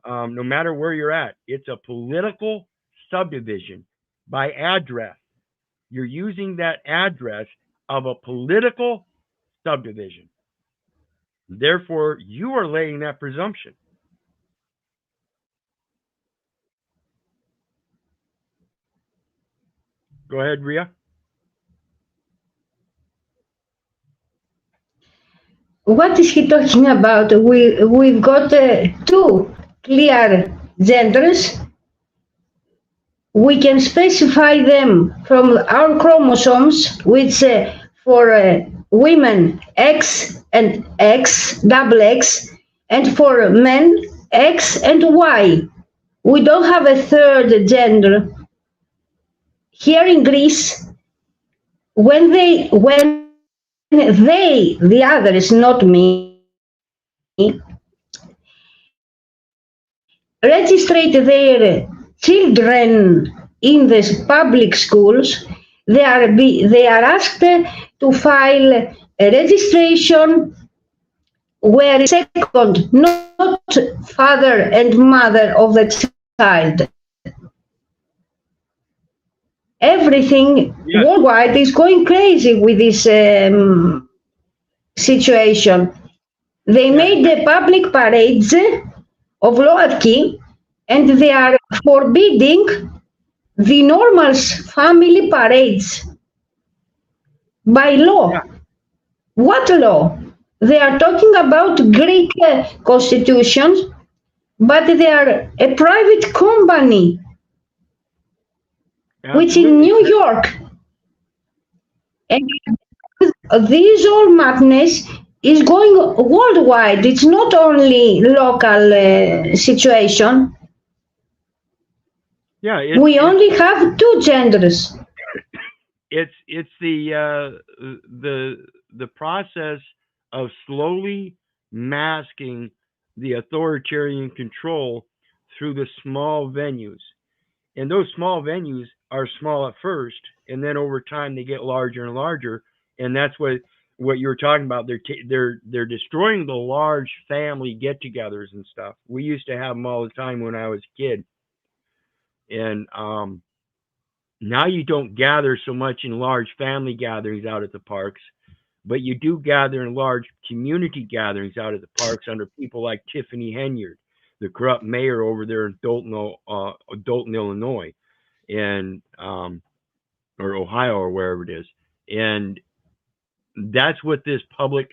no matter where you're at, it's a political subdivision by address. You're using that address of a political subdivision. Therefore, you are laying that presumption. Go ahead, Ria. What is he talking about? We've got two clear genders. We can specify them from our chromosomes, which for women X and X, double X, and for men X and Y. We don't have a third gender. Here in Greece, when they, the others, not me, register their children in the public schools, they are asked to file a registration where second, not father and mother of the child. Everything worldwide is going crazy with this situation. They made the public parades of loyalty, and they are forbidding the normal family parades by law. What law? They are talking about Greek constitutions, but they are a private company, which in New York. And this all madness is going worldwide. It's not only local situation. Yeah, We only have two genders. it's the process of slowly masking the authoritarian control through the small venues. And those small venues are small at first, and then over time they get larger and larger. And that's what you were talking about. They're destroying the large family get-togethers and stuff. We used to have them all the time when I was a kid, and now you don't gather so much in large family gatherings out at the parks, but you do gather in large community gatherings out at the parks under people like Tiffany Henyard, the corrupt mayor over there in Dalton, Illinois, and or Ohio or wherever it is. And that's what this public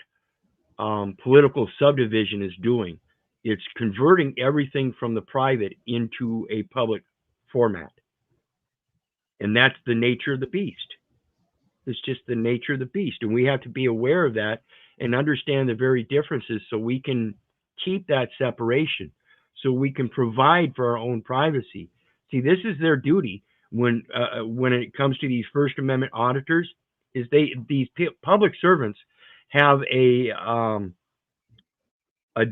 political subdivision is doing. It's converting everything from the private into a public format. And that's the nature of the beast. It's just the nature of the beast. And we have to be aware of that and understand the very differences so we can keep that separation, so we can provide for our own privacy. See, this is their duty when it comes to these First Amendment auditors, is these public servants have a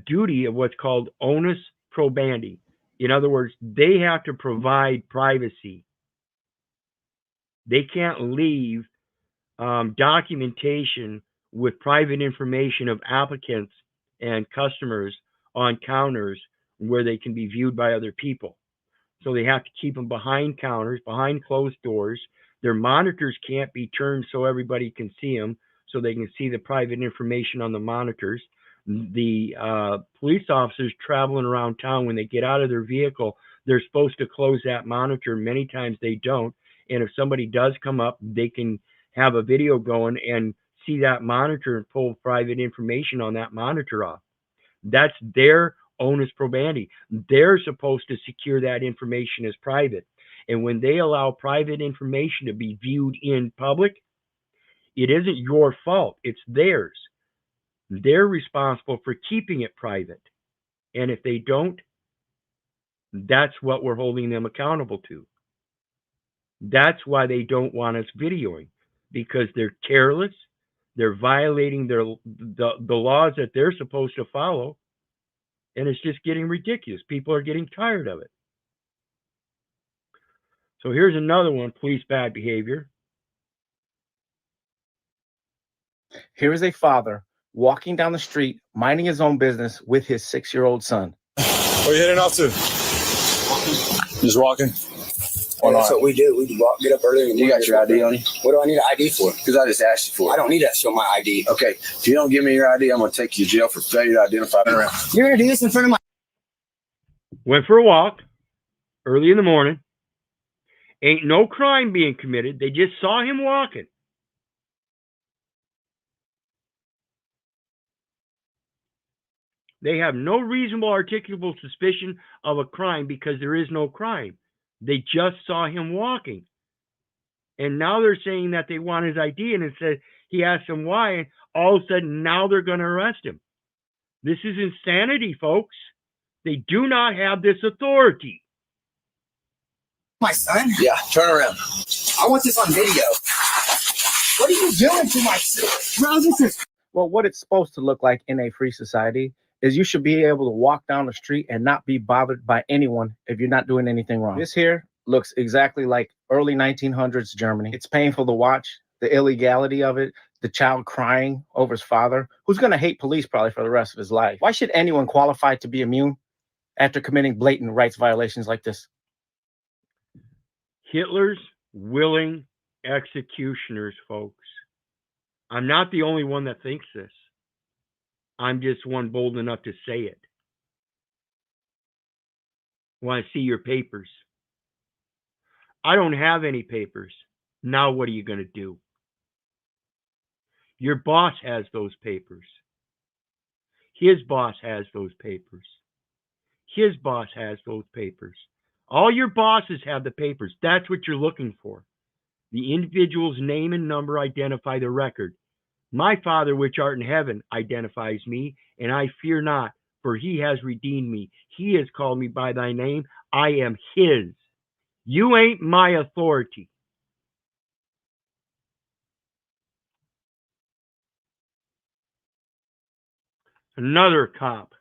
duty of what's called onus probandi. In other words, they have to provide privacy. They can't leave documentation with private information of applicants and customers on counters where they can be viewed by other people. So they have to keep them behind counters, behind closed doors. Their monitors can't be turned so everybody can see them, so they can see the private information on the monitors. The police officers traveling around town, when they get out of their vehicle, they're supposed to close that monitor. Many times they don't. And if somebody does come up, they can have a video going and see that monitor and pull private information on that monitor off. That's their onus probandi. They're supposed to secure that information as private. And when they allow private information to be viewed in public, it isn't your fault. It's theirs. They're responsible for keeping it private. And if they don't, that's what we're holding them accountable to. That's why they don't want us videoing, because they're careless. They're violating the laws that they're supposed to follow. And it's just getting ridiculous. People are getting tired of it. So here's another one, police bad behavior. Here is a father walking down the street, minding his own business with his 6-year-old son. Where are you heading off to? Just walking. That's what we do. We walk, get up early. You got your ID on you? What do I need an ID for? Because I just asked you for it. I don't need to show my ID. Okay. If you don't give me your ID, I'm going to take you to jail for failure to identify. You're going to do this in front of my... Went for a walk early in the morning. Ain't no crime being committed. They just saw him walking. They have no reasonable articulable suspicion of a crime because there is no crime. They just saw him walking. And now they're saying that they want his ID, and it said he asked them why, and all of a sudden now they're going to arrest him. This is insanity, folks. They do not have this authority. My son? Yeah, turn around. I want this on video. What are you doing to my son? Bro, this is... Well, what it's supposed to look like in a free society is you should be able to walk down the street and not be bothered by anyone if you're not doing anything wrong. This here looks exactly like early 1900s Germany. It's painful to watch, the illegality of it, the child crying over his father, who's going to hate police probably for the rest of his life. Why should anyone qualify to be immune after committing blatant rights violations like this? Hitler's willing executioners, folks. I'm not the only one that thinks this. I'm just one bold enough to say it. Want to see your papers? I don't have any papers. Now what are you going to do? Your boss has those papers. His boss has those papers. His boss has those papers. All your bosses have the papers. That's what you're looking for. The individual's name and number identify the record. My Father which art in heaven identifies me, and I fear not, for he has redeemed me. He has called me by thy name. I am his. You ain't my authority. Another cop.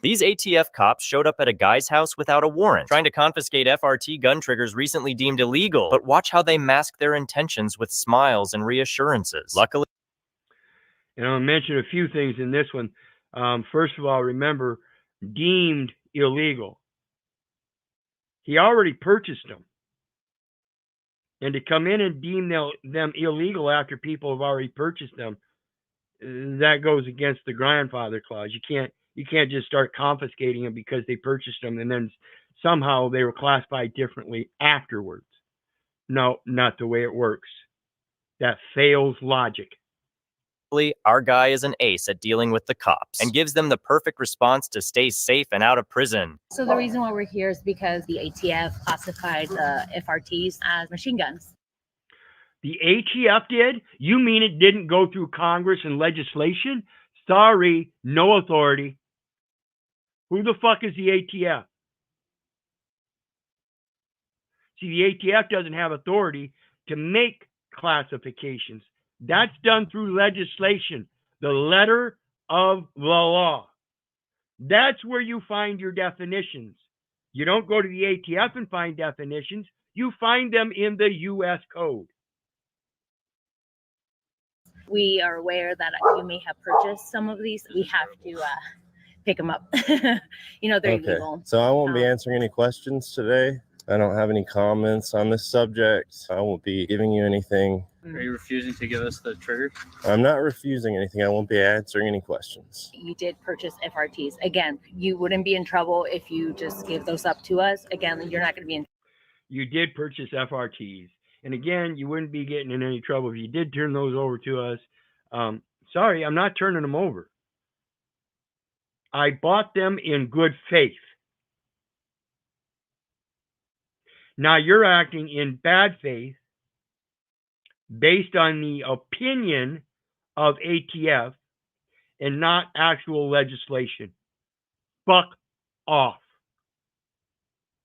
These ATF cops showed up at a guy's house without a warrant, trying to confiscate FRT gun triggers recently deemed illegal. But watch how they mask their intentions with smiles and reassurances. Luckily, And I'll mention a few things in this one. First of all, remember, deemed illegal. He already purchased them. And to come in and deem them illegal after people have already purchased them, that goes against the grandfather clause. You can't just start confiscating them because they purchased them and then somehow they were classified differently afterwards. No, not the way it works. That fails logic. our guy is an ace at dealing with the cops and gives them the perfect response to stay safe and out of prison. So the reason why we're here is because the ATF classified the FRTs as machine guns. The ATF did? You mean it didn't go through Congress and legislation? Sorry, no authority. Who the fuck is the ATF? See, the ATF doesn't have authority to make classifications. That's done through legislation, the letter of the law. That's where you find your definitions. You don't go to the ATF and find definitions. You find them in the U.S. Code. We are aware that you may have purchased some of these. We have to pick them up. You know, they're illegal. So I won't be answering any questions today. I don't have any comments on this subject. I won't be giving you anything. Are you refusing to give us the trigger? I'm not refusing anything. I won't be answering any questions. You did purchase FRTs. Again, you wouldn't be in trouble if you just give those up to us. Again, you're not going to be in. You did purchase FRTs. And again, you wouldn't be getting in any trouble if you did turn those over to us. Sorry, I'm not turning them over. I bought them in good faith. Now you're acting in bad faith based on the opinion of ATF and not actual legislation. Fuck off.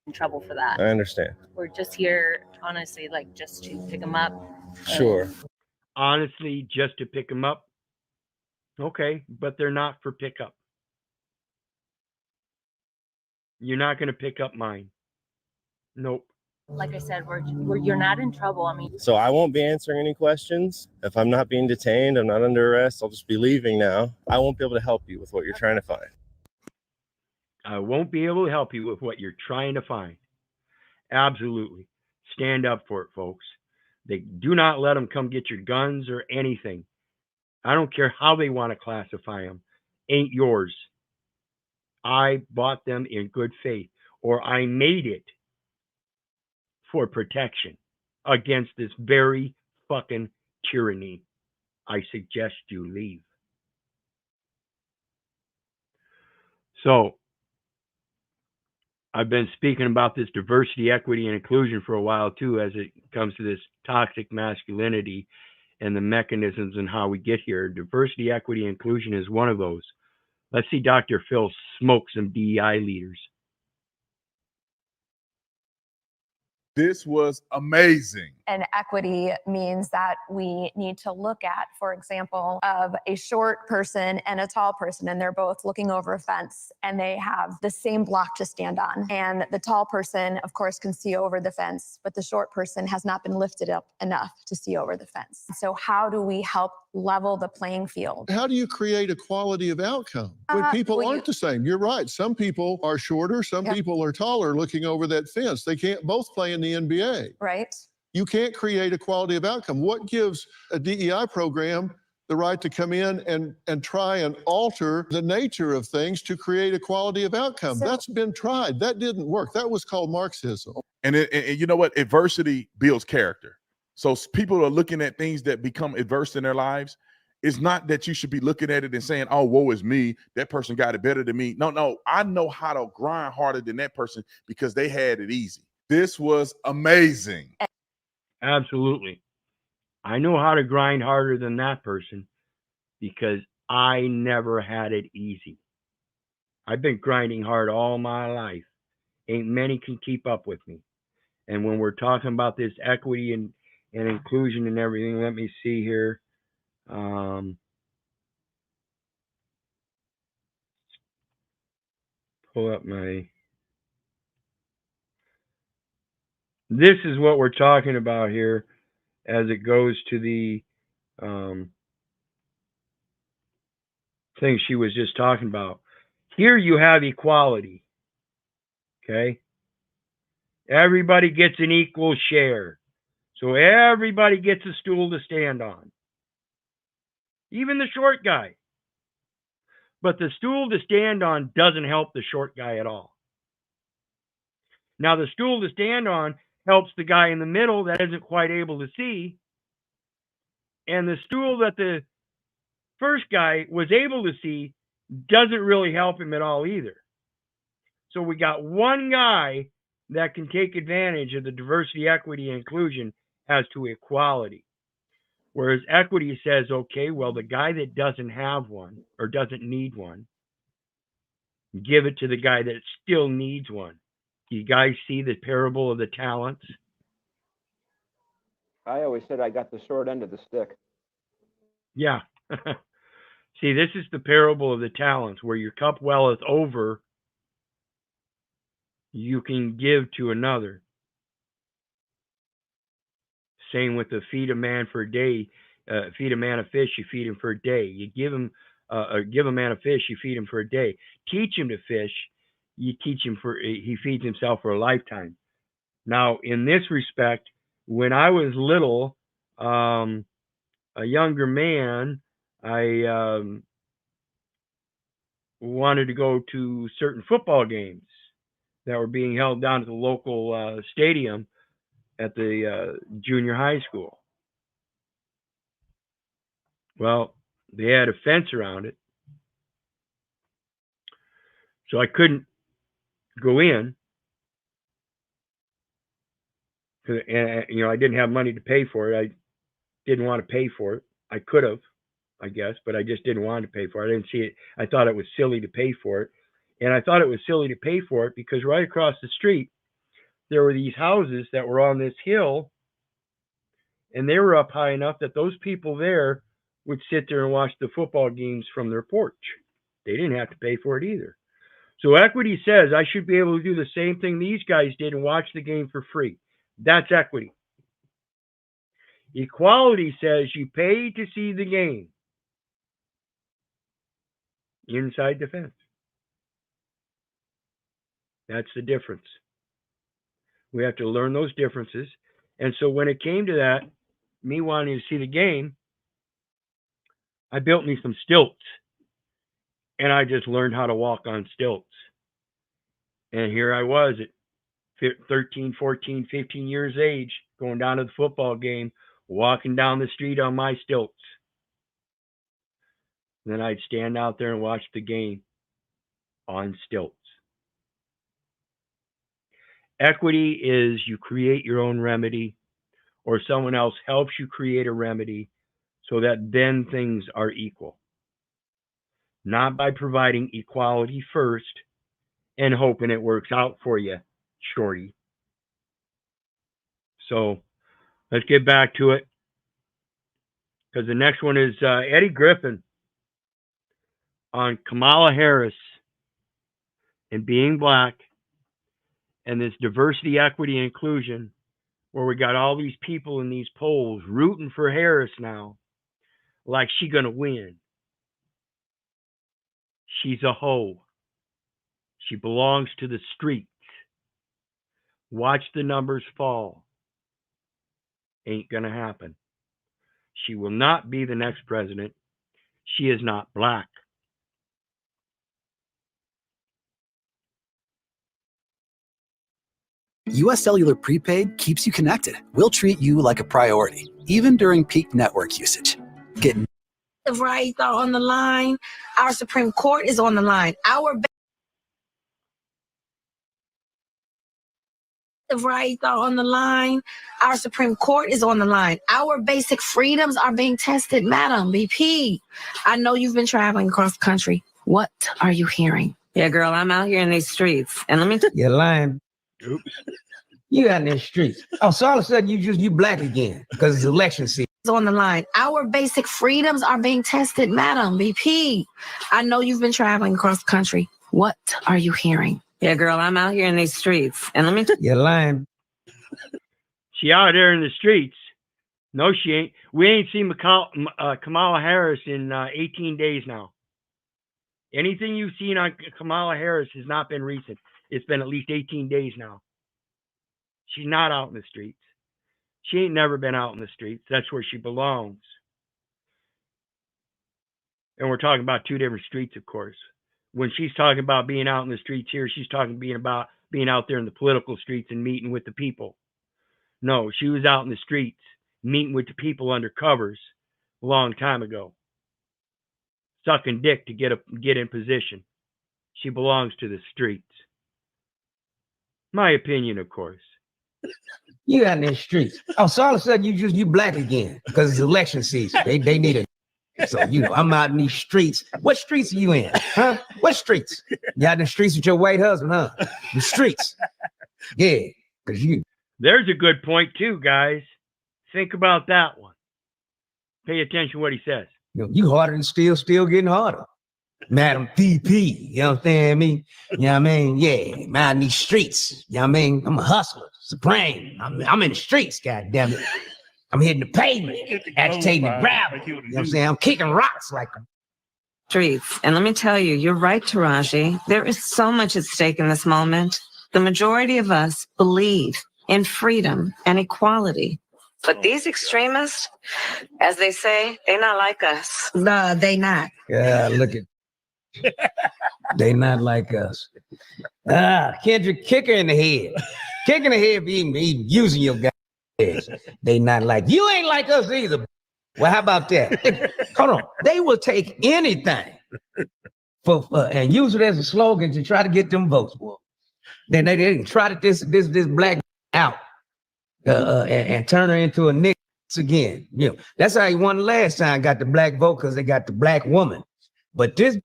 In trouble for that. I understand. We're just here, honestly, like just to pick them up. Sure. Honestly, just to pick them up. Okay, but they're not for pickup. You're not going to pick up mine. Nope. Like I said, you're not in trouble. I mean, So I won't be answering any questions. If I'm not being detained, I'm not under arrest, I'll just be leaving now. I won't be able to help you with what you're trying to find. I won't be able to help you with what you're trying to find. Absolutely. Stand up for it, folks. They do not let them come get your guns or anything. I don't care how they want to classify them. Ain't yours. I bought them in good faith, or I made it for protection against this very fucking tyranny. I suggest you leave. So, I've been speaking about this diversity, equity, and inclusion for a while too, as it comes to this toxic masculinity and the mechanisms and how we get here. Diversity, equity, and inclusion is one of those. Let's see Dr. Phil smoke some DEI leaders. This was amazing. And equity means that we need to look at, for example, of a short person and a tall person, and they're both looking over a fence and they have the same block to stand on. And the tall person, of course, can see over the fence, but the short person has not been lifted up enough to see over the fence. So how do we help level the playing field? How do you create equality of outcome when people aren't the same? You're right. Some people are shorter, some people are taller looking over that fence. They can't both play in the NBA. Right. You can't create equality of outcome. What gives a DEI program the right to come in and try and alter the nature of things to create equality of outcome? That's been tried. That didn't work. That was called Marxism. And you know what? Adversity builds character. So people are looking at things that become adverse in their lives. It's not that you should be looking at it and saying, oh, woe is me. That person got it better than me. No. I know how to grind harder than that person because they had it easy. This was amazing. Absolutely. I know how to grind harder than that person because I never had it easy. I've been grinding hard all my life. Ain't many can keep up with me. And when we're talking about this equity and inclusion and everything, let me see here. Pull up my... This is what we're talking about here as it goes to the thing she was just talking about. Here you have equality. Okay? Everybody gets an equal share. So everybody gets a stool to stand on. Even the short guy. But the stool to stand on doesn't help the short guy at all. Now, the stool to stand on helps the guy in the middle that isn't quite able to see. And the stool that the first guy was able to see doesn't really help him at all either. So we got one guy that can take advantage of the diversity, equity, and inclusion as to equality. Whereas equity says, okay, well, the guy that doesn't have one or doesn't need one, give it to the guy that still needs one. You guys see the parable of the talents? I always said I got the short end of the stick. Yeah. See, this is the parable of the talents, where your cup welleth over, you can give to another. Same with the feed a man for a day, feed a man a fish, you feed him for a day. You give a man a fish, you feed him for a day. Teach him to fish, you teach him he feeds himself for a lifetime. Now, in this respect, when I was little, a younger man, I wanted to go to certain football games that were being held down at the local stadium at the junior high school. Well, they had a fence around it, so I couldn't go in. And, I didn't have money to pay for it. I didn't want to pay for it. I could have, I guess, but I just didn't want to pay for it. I didn't see it. I thought it was silly to pay for it. And I thought it was silly to pay for it because right across the street, there were these houses that were on this hill, and they were up high enough that those people there would sit there and watch the football games from their porch. They didn't have to pay for it either. So equity says I should be able to do the same thing these guys did and watch the game for free. That's equity. Equality says you pay to see the game inside the fence. That's the difference. We have to learn those differences. And so when it came to that, me wanting to see the game, I built me some stilts. And I just learned how to walk on stilts. And here I was at 13, 14, 15 years age, going down to the football game, walking down the street on my stilts. And then I'd stand out there and watch the game on stilts. Equity is you create your own remedy, or someone else helps you create a remedy so that then things are equal. Not by providing equality first and hoping it works out for you, shorty. So let's get back to it, because the next one is Eddie Griffin on Kamala Harris and being black and this diversity, equity, and inclusion, where we got all these people in these polls rooting for Harris now, like she gonna win. She's a hoe. She belongs to the streets. Watch the numbers fall. Ain't gonna happen. She will not be the next president. She is not black. U.S. Cellular Prepaid keeps you connected. We'll treat you like a priority, even during peak network usage. Get The rights are on the line. Our Supreme Court is on the line. The rights are on the line. Our Supreme Court is on the line. Our basic freedoms are being tested, Madam VP. I know you've been traveling across the country. What are you hearing? Yeah, girl, I'm out here in these streets. And let me You're lying. You out in the streets. Oh, so all of a sudden you black again because it's election season. on the line. Our basic freedoms are being tested, Madam VP. I know you've been traveling across the country. What are you hearing? Yeah, girl, I'm out here in these streets. And let me You're lying. She out there in the streets. No, she ain't. We ain't seen Kamala Harris in 18 days now. Anything you've seen on Kamala Harris has not been recent. It's been at least 18 days now. She's not out in the streets. She ain't never been out in the streets. That's where she belongs. And we're talking about two different streets, of course. When she's talking about being out in the streets here, she's talking about being out there in the political streets and meeting with the people. No, she was out in the streets meeting with the people under covers a long time ago, sucking dick to get in position. She belongs to the streets. My opinion, of course. You out in the streets. Oh, so all of a sudden you black again because it's election season. They need it. So I'm out in these streets. What streets are you in? Huh? What streets? You out in the streets with your white husband, huh? The streets. Yeah, because you. There's a good point too, guys. Think about that one. Pay attention to what he says. You harder than still getting harder. Madam VP, you know what I'm saying? You know what I mean? Yeah, I'm out in these streets. You know what I mean? I'm a hustler, supreme. I'm in the streets, goddammit. I'm hitting the pavement, agitating the gravel. You know what I'm saying? I'm kicking rocks like them. streets. And let me tell you, you're right, Taraji. There is so much at stake in this moment. The majority of us believe in freedom and equality. But these extremists, as they say, they're not like us. No, they not. Yeah, look at. They not like us. Kendrick, kick her in the head. Kick in the head for even using your guys. They not like you. Ain't like us either. Well, how about that? Hold on. They will take anything for and use it as a slogan to try to get them votes. Boy. Then they didn't try to this black out and turn her into a nigga again. You know, that's how he won the last time. Got the black vote because they got the black woman. But this.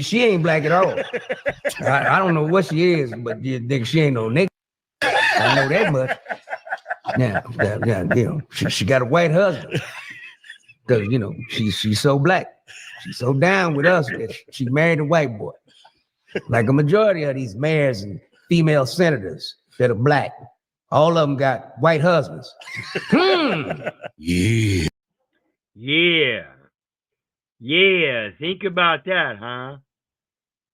She ain't black at all. I don't know what she is, but she ain't no nigga. I know that much. Now, you know, she got a white husband because you know she's so black. She's so down with us that she married a white boy. Like a majority of these mayors and female senators that are black, all of them got white husbands. Yeah. Yeah, think about that, huh?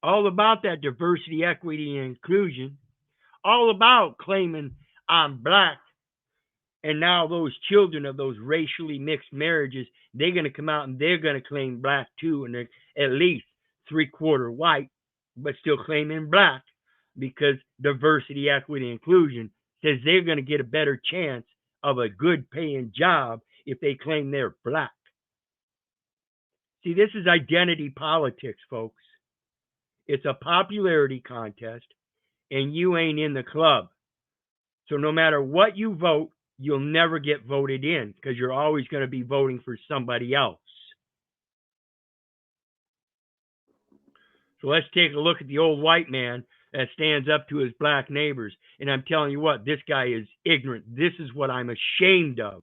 All about that diversity, equity, and inclusion. All about claiming I'm black. And now those children of those racially mixed marriages, they're going to come out and they're going to claim black too. And they're at least 3/4 white, but still claiming black because diversity, equity, and inclusion says they're going to get a better chance of a good paying job if they claim they're black. See, this is identity politics, folks. It's a popularity contest, and you ain't in the club. So no matter what you vote, you'll never get voted in because you're always going to be voting for somebody else. So let's take a look at the old white man that stands up to his black neighbors. And I'm telling you what, this guy is ignorant. This is what I'm ashamed of.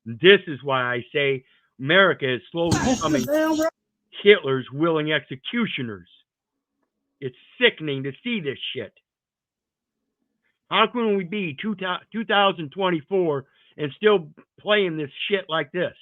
This is why I say America is slowly becoming Hitler's willing executioners. It's sickening to see this shit. How can we be 2024 and still playing this shit like this?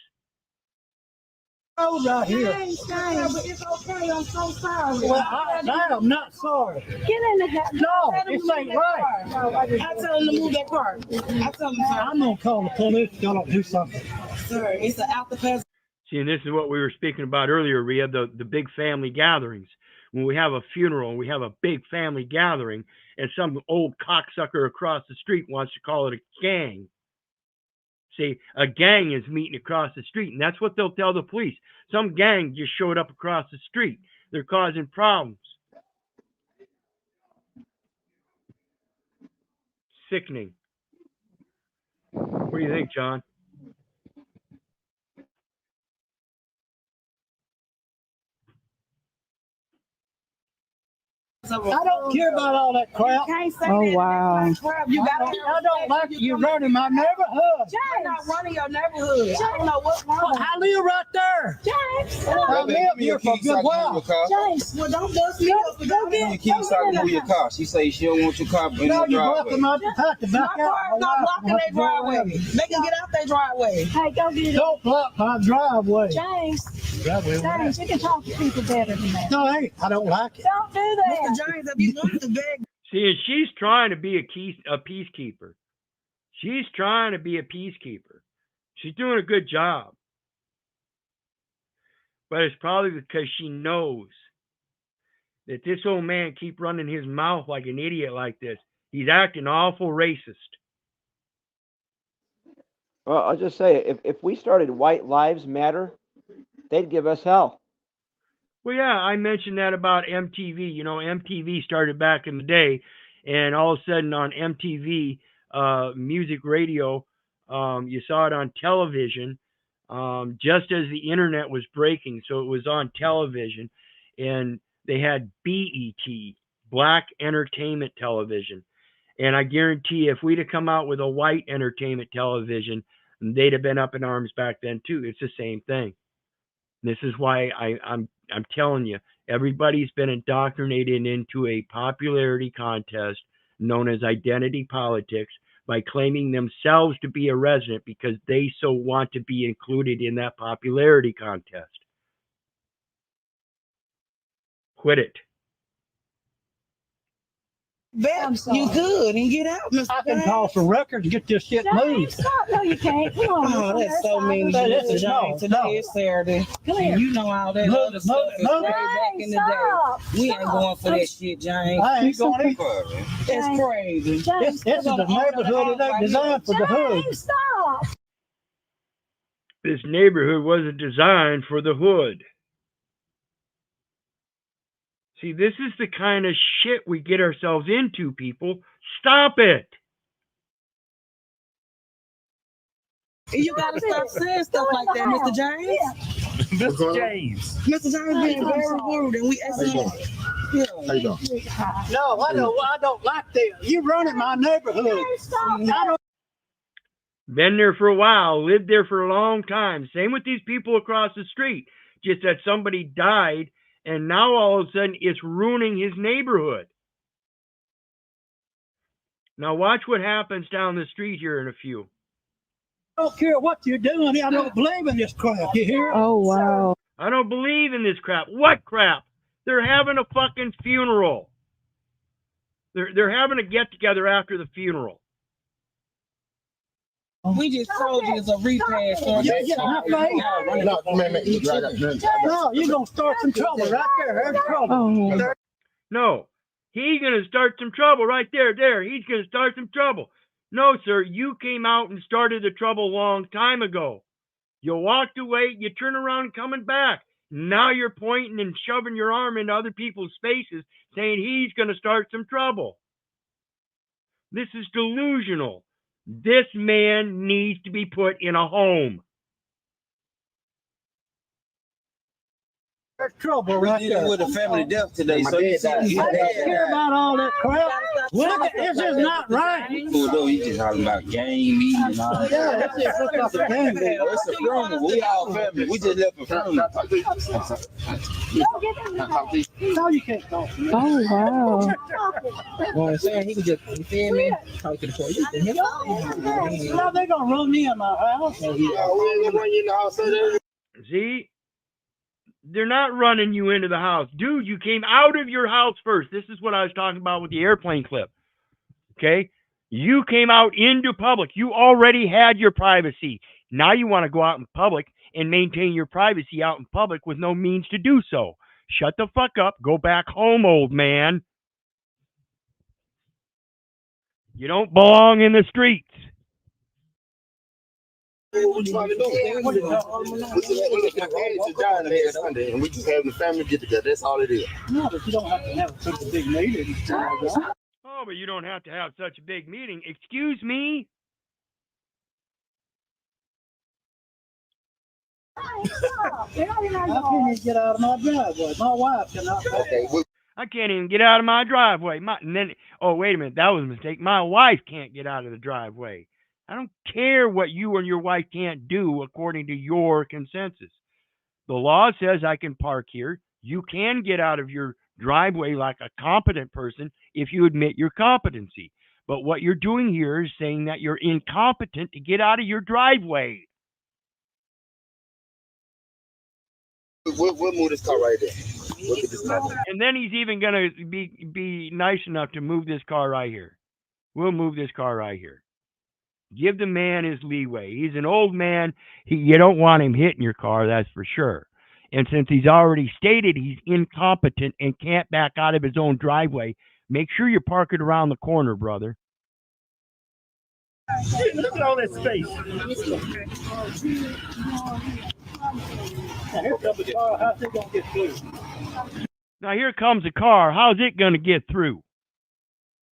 Out here. It's okay. I'm so sorry. Well, I am not sorry. Get in the car. No, this ain't right. I tell him to move that car. I tell him, I'm gonna call the police. Y'all don't do something. Sir, it's an out the pass. See, and this is what we were speaking about earlier, Rhea, the big family gatherings. When we have a funeral and we have a big family gathering and some old cocksucker across the street wants to call it a gang. See, a gang is meeting across the street, and that's what they'll tell the police. Some gang just showed up across the street. They're causing problems. Sickening. What do you think, John? I don't care about all that crap. Oh, wow. I don't like you running my neighborhood. I'm not running your neighborhood. I don't know what's wrong. I live right there. James. I lived here for a good while. James, well, don't bust me up. Go get Your keys so I can move your car. She say she don't want your car in No, the you're driveway. blocking my path to back my out. car's not blocking their driveway. They can get out their driveway. Hey, go get it. Don't block my driveway. James, James, you can talk to people better than that. No, hey, I don't like it. Don't do that. Mr. James, if you want to beg. See, and she's trying to be a peacekeeper. She's trying to be a peacekeeper. She's doing a good job. But it's probably because she knows that this old man keep running his mouth like an idiot like this. He's acting awful racist. Well, I'll just say, if we started White Lives Matter, they'd give us hell. Well, yeah, I mentioned that about MTV. You know, MTV started back in the day, and all of a sudden on MTV, music radio, you saw it on television, just as the internet was breaking. So it was on television, and they had BET, Black Entertainment Television. And I guarantee if we'd have come out with a white entertainment television, they'd have been up in arms back then too. It's the same thing. This is why I'm telling you, everybody's been indoctrinated into a popularity contest known as identity politics by claiming themselves to be a resident because they so want to be included in that popularity contest. Quit it. Bet you could and get out, Mr. I can call for records and get this shit moved. Stop. No, you can't. Come on. Oh, that's so mean. Mr. James, today is Saturday. And you know all that other stuff is way back in the day. We ain't going for that shit, James. I ain't going either. It's crazy. This is the neighborhood that ain't designed for the hood. Stop. This neighborhood wasn't designed for the hood. See, this is the kind of shit we get ourselves into, people. Stop it. You gotta stop saying stuff like that, Mr. James. Mr. James. Mr. James being very rude, and we asking. How you doing? No, I don't like that. You running my neighborhood. Been there for a while, lived there for a long time. Same with these people across the street. Just that somebody died, and now all of a sudden it's ruining his neighborhood. Now watch what happens down the street here in a few. I don't care what you're doing. I don't believe in this crap. You hear? Oh, wow. I don't believe in this crap. What crap? They're having a fucking funeral. They're having a get-together after the fural. We just told you it's a repass. No, you're going to start some trouble right there. There's trouble. No, he's going to start some trouble right there. He's going to start some trouble. No, sir, you came out and started the trouble a long time ago. You walked away, you turn around coming back. Now you're pointing and shoving your arm into other people's faces saying he's going to start some trouble. This is delusional. This man needs to be put in a home. There's trouble right there. With a family death today, so I don't care about all that crap. This is not right. Though he just talking about game eating and all that. Yeah, that's it. It's a game. It's a funeral. We all family. We just left a funeral. No, you can't talk. Oh, wow. Well, I'm saying he can just, you feel me? Talk to the police. Now they're going to run me in my house. See? They're not running you into the house. Dude, you came out of your house first. This is what I was talking about with the airplane clip. Okay? You came out into public. You already had your privacy. Now you want to go out in public and maintain your privacy out in public with no means to do so. Shut the fuck up. Go back home, old man. You don't belong in the streets. What you trying to do? We just having the family get together. That's all it is. No, but you don't have to have such a big meeting. Oh, but you don't have to have such a big meeting. Excuse me? How can you get out of my driveway? My wife cannot. I I can't even get out of my driveway. And then, oh, wait a minute, that was a mistake. My wife can't get out of the driveway. I don't care what you and your wife can't do according to your consensus. The law says I can park here. You can get out of your driveway like a competent person if you admit your competency. But what you're doing here is saying that you're incompetent to get out of your driveway. We'll move this car right there. We'll get this car. And then he's even going to be nice enough to move this car right here. We'll move this car right here. Give the man his leeway. He's an old man. You don't want him hitting your car, that's for sure. And since he's already stated he's incompetent and can't back out of his own driveway, make sure you park it around the corner, brother. Look at all that space. Now here comes a car. How's it going to get through?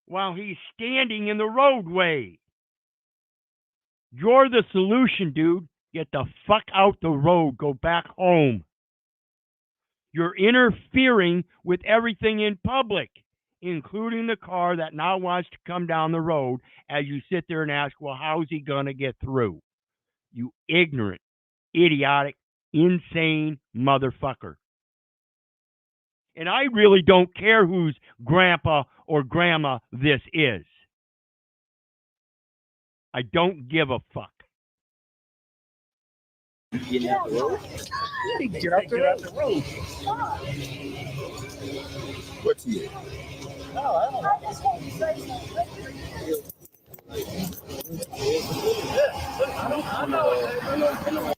While he's standing in the roadway. You're the solution, dude. Get the fuck out the road. Go back home. You're interfering with everything in public, including the car that now wants to come down the road as you sit there and ask, well, how's he going to get through? You ignorant, idiotic, insane motherfucker. And I really don't care whose grandpa or grandma this is. I don't give a fuck. Get out the road. Get out the road. What's he? No, I don't know.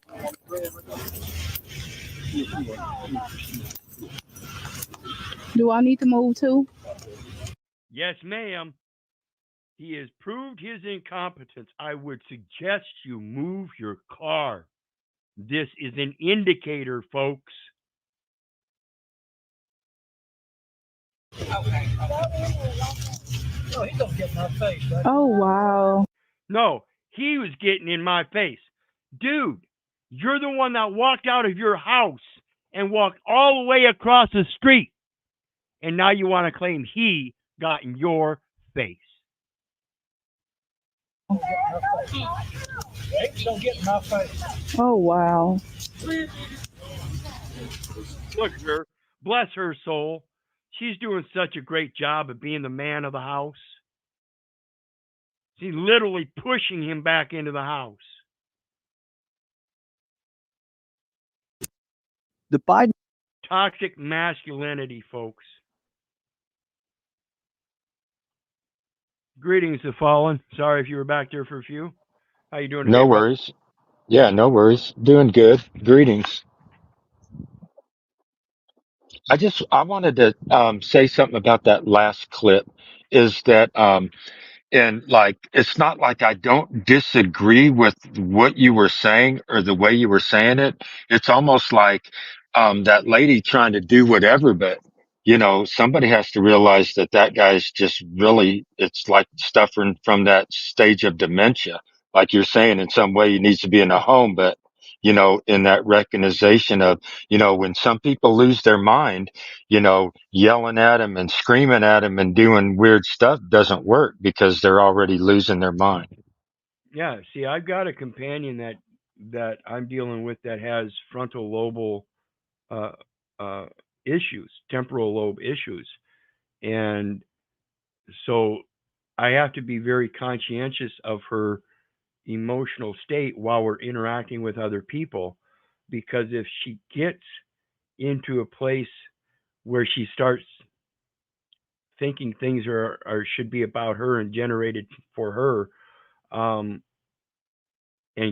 Do I need to move too? Yes, ma'am. He has proved his incompetence. I would suggest you move your car. This is an indicator, folks. No, he don't get my face. Right? Oh, wow. No, he was getting in my face. Dude, you're the one that walked out of your house and walked all the way across the street. And now you want to claim he got in your face. Don't get my face. Oh, wow. Look at her. Bless her soul. She's doing such a great job of being the man of the house. She's literally pushing him back into the house. The Biden toxic masculinity, folks. Greetings to Fallen. Sorry if you were back there for a few. How you doing today, No brother? worries. Yeah, no worries. Doing good. Greetings. I wanted to say something about that last clip. Is that and like it's not like I don't disagree with what you were saying or the way you were saying it. It's almost like that lady trying to do whatever, but somebody has to realize that that guy's just really, it's like suffering from that stage of dementia. Like you're saying, in some way he needs to be in a home, but in that recognition of, when some people lose their mind, yelling at him and screaming at him and doing weird stuff doesn't work because they're already losing their mind. Yeah, see, I've got a companion that I'm dealing with that has frontal lobal issues, temporal lobe issues. And so I have to be very conscientious of her emotional state while we're interacting with other people, because if she gets into a place where she starts thinking things are should be about her and generated for her, and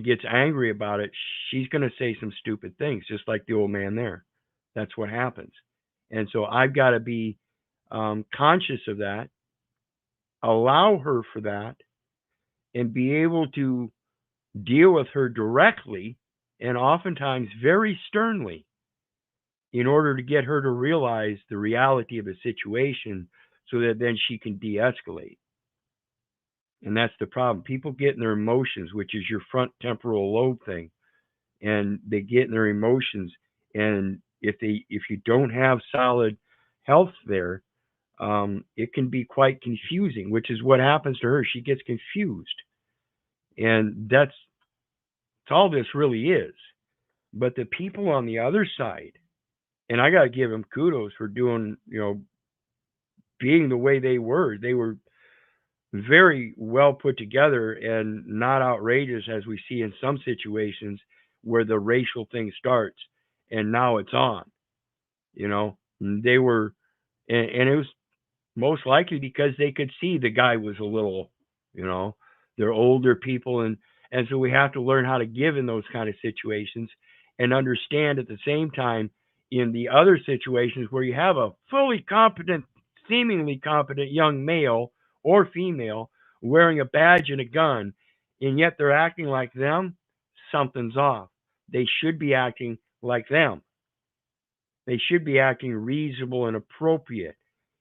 gets angry about it, she's going to say some stupid things, just like the old man there. That's what happens. And so I've got to be conscious of that, allow her for that, and be able to deal with her directly and oftentimes very sternly in order to get her to realize the reality of the situation so that then she can de-escalate. And that's the problem. People get in their emotions, which is your front temporal lobe thing, and they get in their emotions. And if you don't have solid health there, it can be quite confusing, which is what happens to her. She gets confused. And that's all this really is. But the people on the other side, and I got to give them kudos for doing, being the way they were. They were very well put together and not outrageous as we see in some situations where the racial thing starts and now it's on. They were, and it was most likely because they could see the guy was a little, they're older people, and so we have to learn how to give in those kind of situations and understand at the same time in the other situations where you have a fully competent, seemingly competent young male or female wearing a badge and a gun, and yet they're acting like them, something's off. They should be acting like them. They should be acting reasonable and appropriate.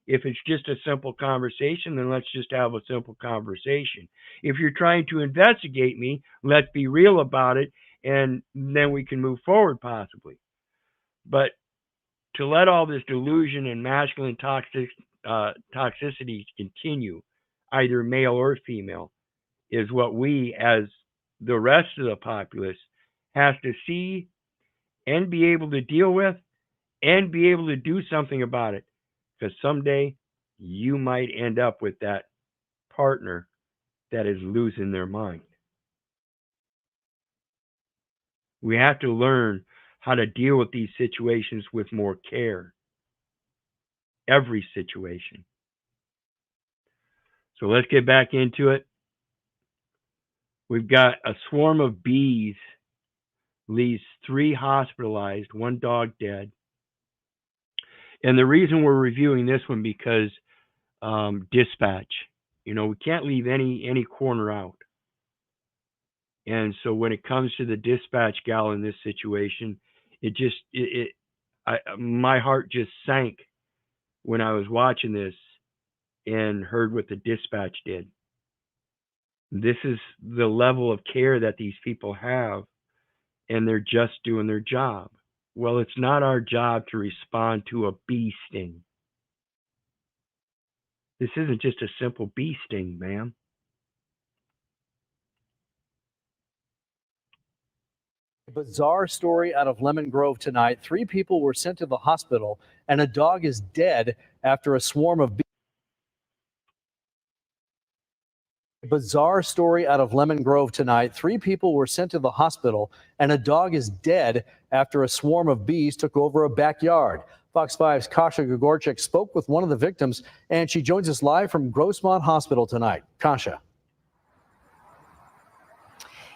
If it's just a simple conversation, then let's just have a simple conversation. If you're trying to investigate me, let's be real about it, and then we can move forward possibly. But to let all this delusion and masculine toxicity continue, either male or female, is what we, as the rest of the populace, have to see and be able to deal with and be able to do something about it. Because someday you might end up with that partner that is losing their mind. We have to learn how to deal with these situations with more care. Every situation. So let's get back into it. We've got a swarm of bees leaves 3 hospitalized, 1 dog dead. And the reason we're reviewing this one because dispatch. We can't leave any corner out. And so when it comes to the dispatch gal in this situation, my heart just sank when I was watching this and heard what the dispatch did. This is the level of care that these people have, and they're just doing their job. Well, it's not our job to respond to a bee sting. This isn't just a simple bee sting, ma'am. Bizarre story out of Lemon Grove tonight. 3 people were sent to the hospital, and a dog is dead after a swarm of bees. Bizarre story out of Lemon Grove tonight. 3 people were sent to the hospital, and a dog is dead after a swarm of bees took over a backyard. Fox 5's Kasha Gregorczyk spoke with one of the victims, and she joins us live from Grossmont Hospital tonight. Kasha.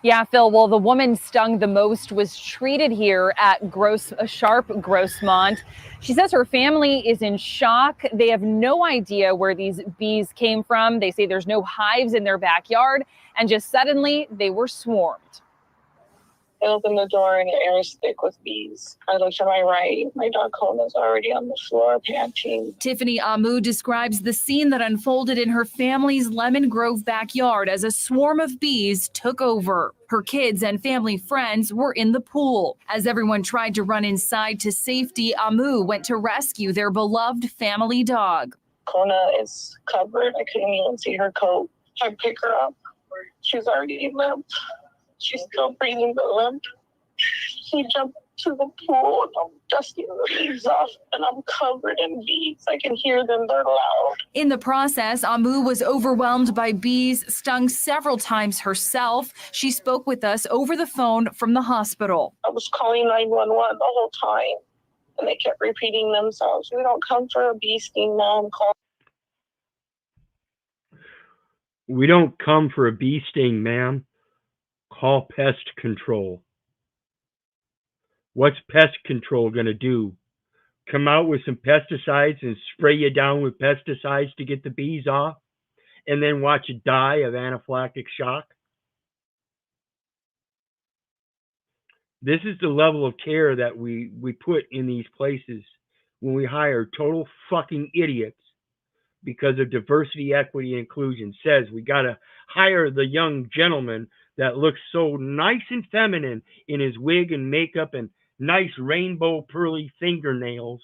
Yeah, Phil, well, the woman stung the most was treated here at Sharp Grossmont. She says her family is in shock. They have no idea where these bees came from. They say there's no hives in their backyard, and just suddenly they were swarmed. I opened the door and the air is thick with bees. I looked to my right. My dog Kona's already on the floor panting. Tiffany Amu describes the scene that unfolded in her family's Lemon Grove backyard as a swarm of bees took over. Her kids and family friends were in the pool. As everyone tried to run inside to safety, Amu went to rescue their beloved family dog. Kona is covered. I couldn't even see her coat. I pick her up. She's already limp. She's still breathing but limp. He jumped to the pool and I'm dusting the bees off and I'm covered in bees. I can hear them, they're loud. In the process, Amu was overwhelmed by bees, stung several times herself. She spoke with us over the phone from the hospital. I was calling 911 the whole time and they kept repeating themselves. We don't come for a bee sting, Mom. We don't come for a bee sting, ma'am. Call pest control. What's pest control going to do? Come out with some pesticides and spray you down with pesticides to get the bees off and then watch you die of anaphylactic shock? This is the level of care that we put in these places when we hire total fucking idiots because of diversity, equity, and inclusion. Says we got to hire the young gentleman that looks so nice and feminine in his wig and makeup and nice rainbow pearly fingernails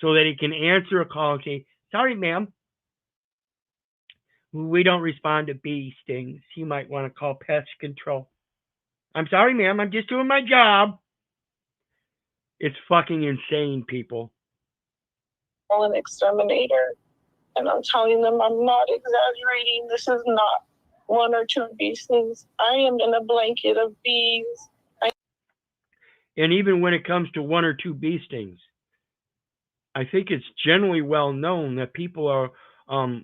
so that he can answer a call and say, sorry, ma'am, we don't respond to bee stings. You might want to call pest control. I'm sorry, ma'am, I'm just doing my job. It's fucking insane, people. An exterminator, and I'm telling them I'm not exaggerating. This is not 1 or 2 bee stings. I am in a blanket of bees. And even when it comes to 1 or 2 bee stings, I think it's generally well known that people are,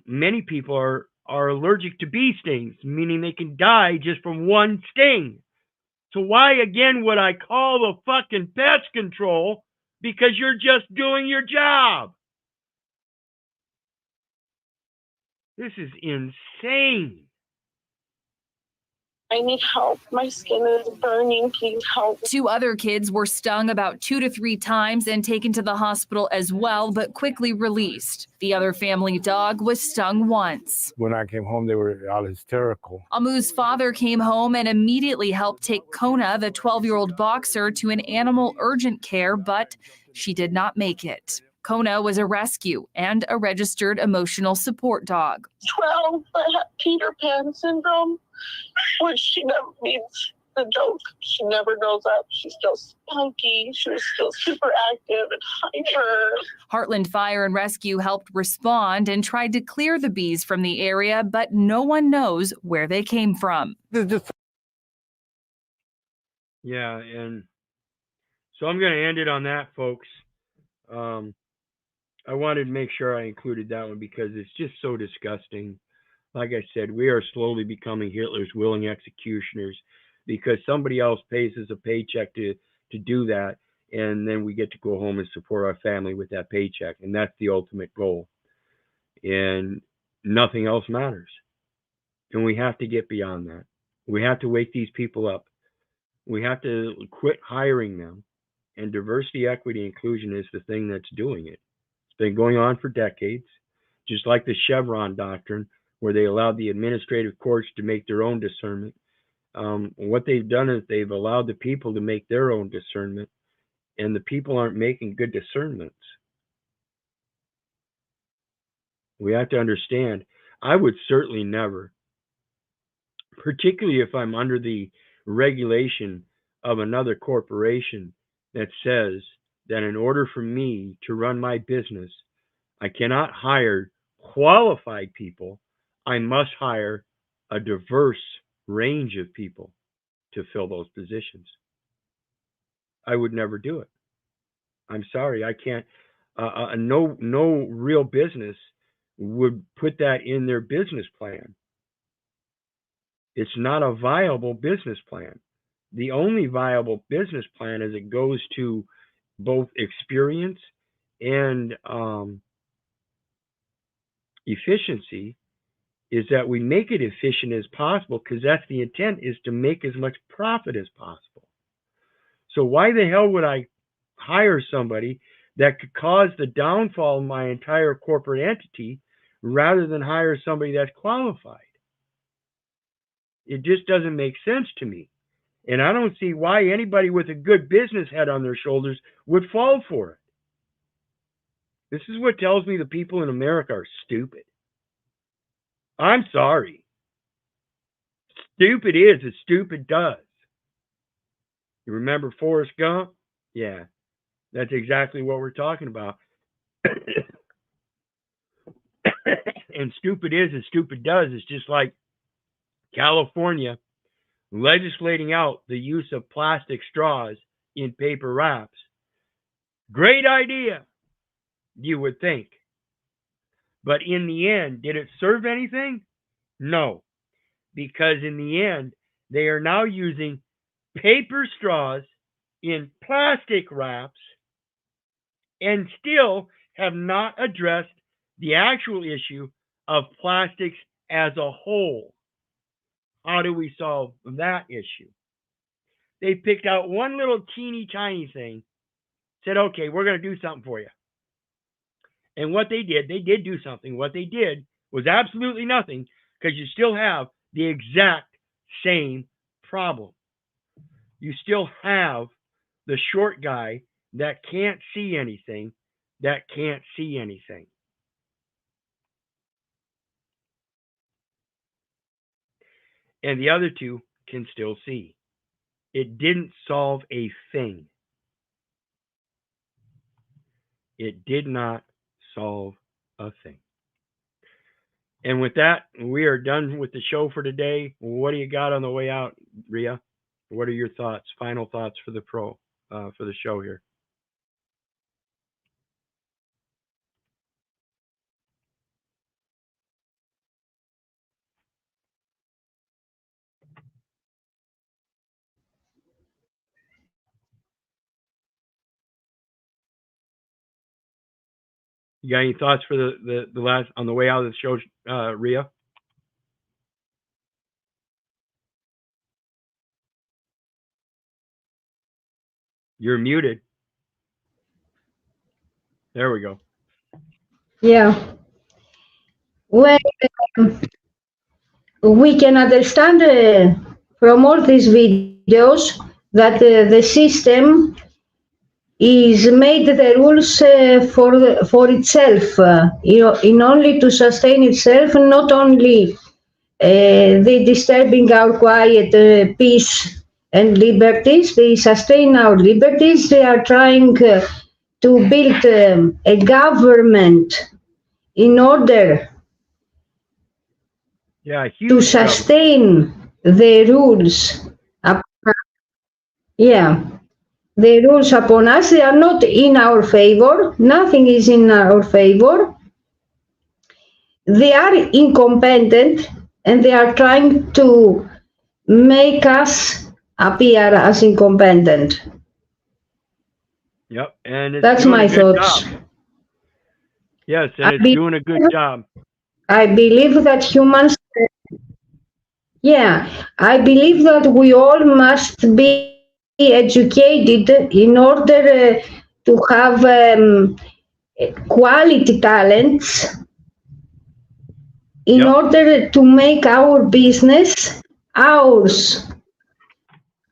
many people are allergic to bee stings, meaning they can die just from 1 sting. So why again would I call the fucking pest control? Because you're just doing your job. This is insane. I need help. My skin is burning. Please help. 2 other kids were stung about 2 to 3 times and taken to the hospital as well, but quickly released. The other family dog was stung once. When I came home, they were all hysterical. Amu's father came home and immediately helped take Kona, the 12-year-old boxer, to an animal urgent care, but she did not make it. Kona was a rescue and a registered emotional support dog. 12, I had Peter Pan syndrome, which she never means the joke. She never grows up. She's still spunky. She was still super active and hyper. Heartland Fire and Rescue helped respond and tried to clear the bees from the area, but no one knows where they came from. Yeah, and so I'm going to end it on that, folks. I wanted to make sure I included that one because it's just so disgusting. Like I said, we are slowly becoming Hitler's willing executioners because somebody else pays us a paycheck to do that, and then we get to go home and support our family with that paycheck, and that's the ultimate goal. And nothing else matters. And we have to get beyond that. We have to wake these people up. We have to quit hiring them. And diversity, equity, inclusion is the thing that's doing it. It's been going on for decades, just like the Chevron doctrine, where they allowed the administrative courts to make their own discernment. What they've done is they've allowed the people to make their own discernment, and the people aren't making good discernments. We have to understand, I would certainly never, particularly if I'm under the regulation of another corporation that says that in order for me to run my business, I cannot hire qualified people. I must hire a diverse range of people to fill those positions. I would never do it. I'm sorry, I can't. No real business would put that in their business plan. It's not a viable business plan. The only viable business plan as it goes to both experience and efficiency is that we make it efficient as possible, because that's the intent, is to make as much profit as possible. So why the hell would I hire somebody that could cause the downfall of my entire corporate entity rather than hire somebody that's qualified? It just doesn't make sense to me. And I don't see why anybody with a good business head on their shoulders would fall for it. This is what tells me the people in America are stupid. I'm sorry. Stupid is as stupid does. You remember Forrest Gump? Yeah, that's exactly what we're talking about. And stupid is as stupid does. It's just like California legislating out the use of plastic straws in paper wraps. Great idea, you would think. But in the end, did it serve anything? No. Because in the end, they are now using paper straws in plastic wraps and still have not addressed the actual issue of plastics as a whole. How do we solve that issue? They picked out one little teeny tiny thing, said, okay, we're going to do something for you. And what they did do something. What they did was absolutely nothing, because you still have the exact same problem. You still have the short guy that can't see anything that can't see anything. And the other two can still see. It didn't solve a thing. It did not solve a thing. And with that, we are done with the show for today. What do you got on the way out, Ria? What are your thoughts, final thoughts for the for the show here? You got any thoughts for the last on the way out of the show, Ria? You're muted. There we go. Yeah. Well, we can understand from all these videos that the system is made the rules for itself, in only to sustain itself, not only they disturbing our quiet peace and liberties, they sustain our liberties. They are trying to build a government in order to sustain the rules. The rules upon us, they are not in our favor. Nothing is in our favor. They are incompetent and they are trying to make us appear as incompetent. Yep, and it's That's doing my a good thoughts. job. Yes, and it's doing a good job. I believe that humans, I believe that we all must be educated in order to have quality talents, in order to make our business ours.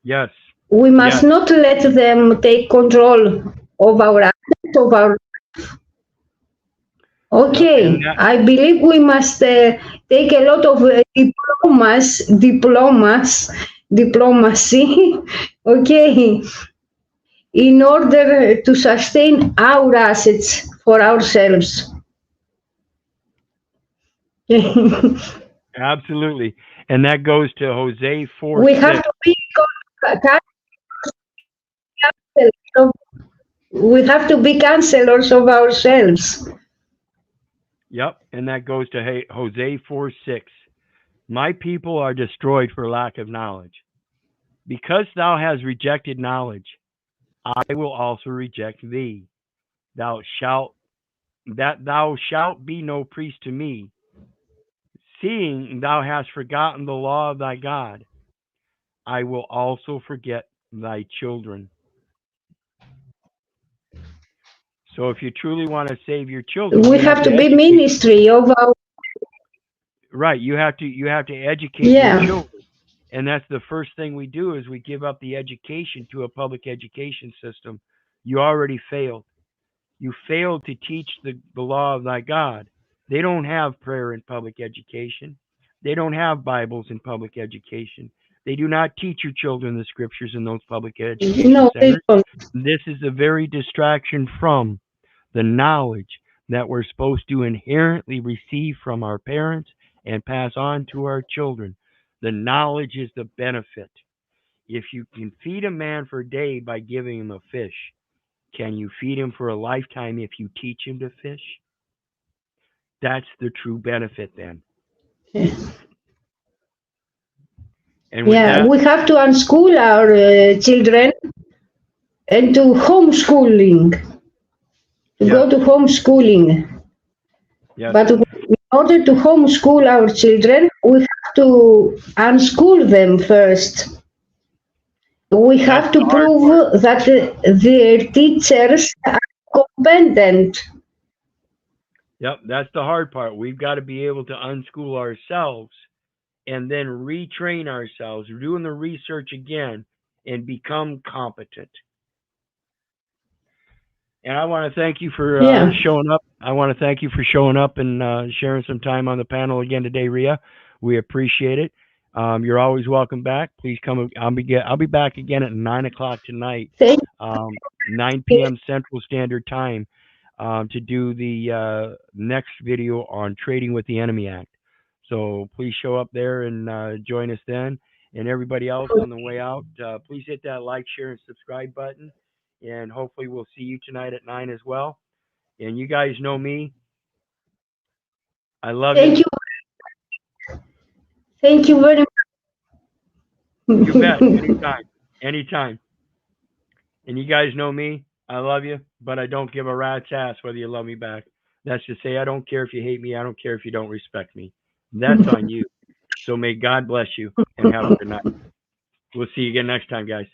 Yes. We must not let them take control of our assets, of our life. Okay, I believe we must take a lot of diplomacy, okay, in order to sustain our assets for ourselves. Absolutely. And that goes to Jose 4. We have to be counselors of ourselves. Yep, and that goes to Jose 4:6. My people are destroyed for lack of knowledge. Because thou hast rejected knowledge, I will also reject thee. Thou shalt be no priest to me, seeing thou hast forgotten the law of thy God. I will also forget thy children. So if you truly want to save your children, we have to be ministry of our. Right, you have to educate your children, and that's the first thing we do is we give up the education to a public education system. You already failed. You failed to teach the law of thy God. They don't have prayer in public education. They don't have Bibles in public education. They do not teach your children the scriptures in those public education centers. This is a very distraction from the knowledge that we're supposed to inherently receive from our parents and pass on to our children. The knowledge is the benefit. If you can feed a man for a day by giving him a fish, can you feed him for a lifetime if you teach him to fish? That's the true benefit then. And with that, we have to unschool our children and to homeschooling. To go to homeschooling. But in order to homeschool our children, we have to unschool them first. We have to prove that their teachers are competent. Yep, that's the hard part. We've got to be able to unschool ourselves and then retrain ourselves, doing the research again, and become competent. And I want to thank you for Yeah. showing up. I want to thank you for showing up and sharing some time on the panel again today, Rhea. We appreciate it. You're always welcome back. Please come. I'll be back again at 9 o'clock tonight, 9 p.m. Central Standard Time, to do the next video on Trading with the Enemy Act. So please show up there and join us then. And everybody else on the way out, please hit that like, share, and subscribe button. And hopefully we'll see you tonight at 9 as well. And you guys know me. I love Thank you. Thank you very much. You bet. Anytime. Anytime. And you guys know me. I love you, but I don't give a rat's ass whether you love me back. That's to say, I don't care if you hate me. I don't care if you don't respect me. That's on you. So may God bless you and have a good night. We'll see you again next time, guys.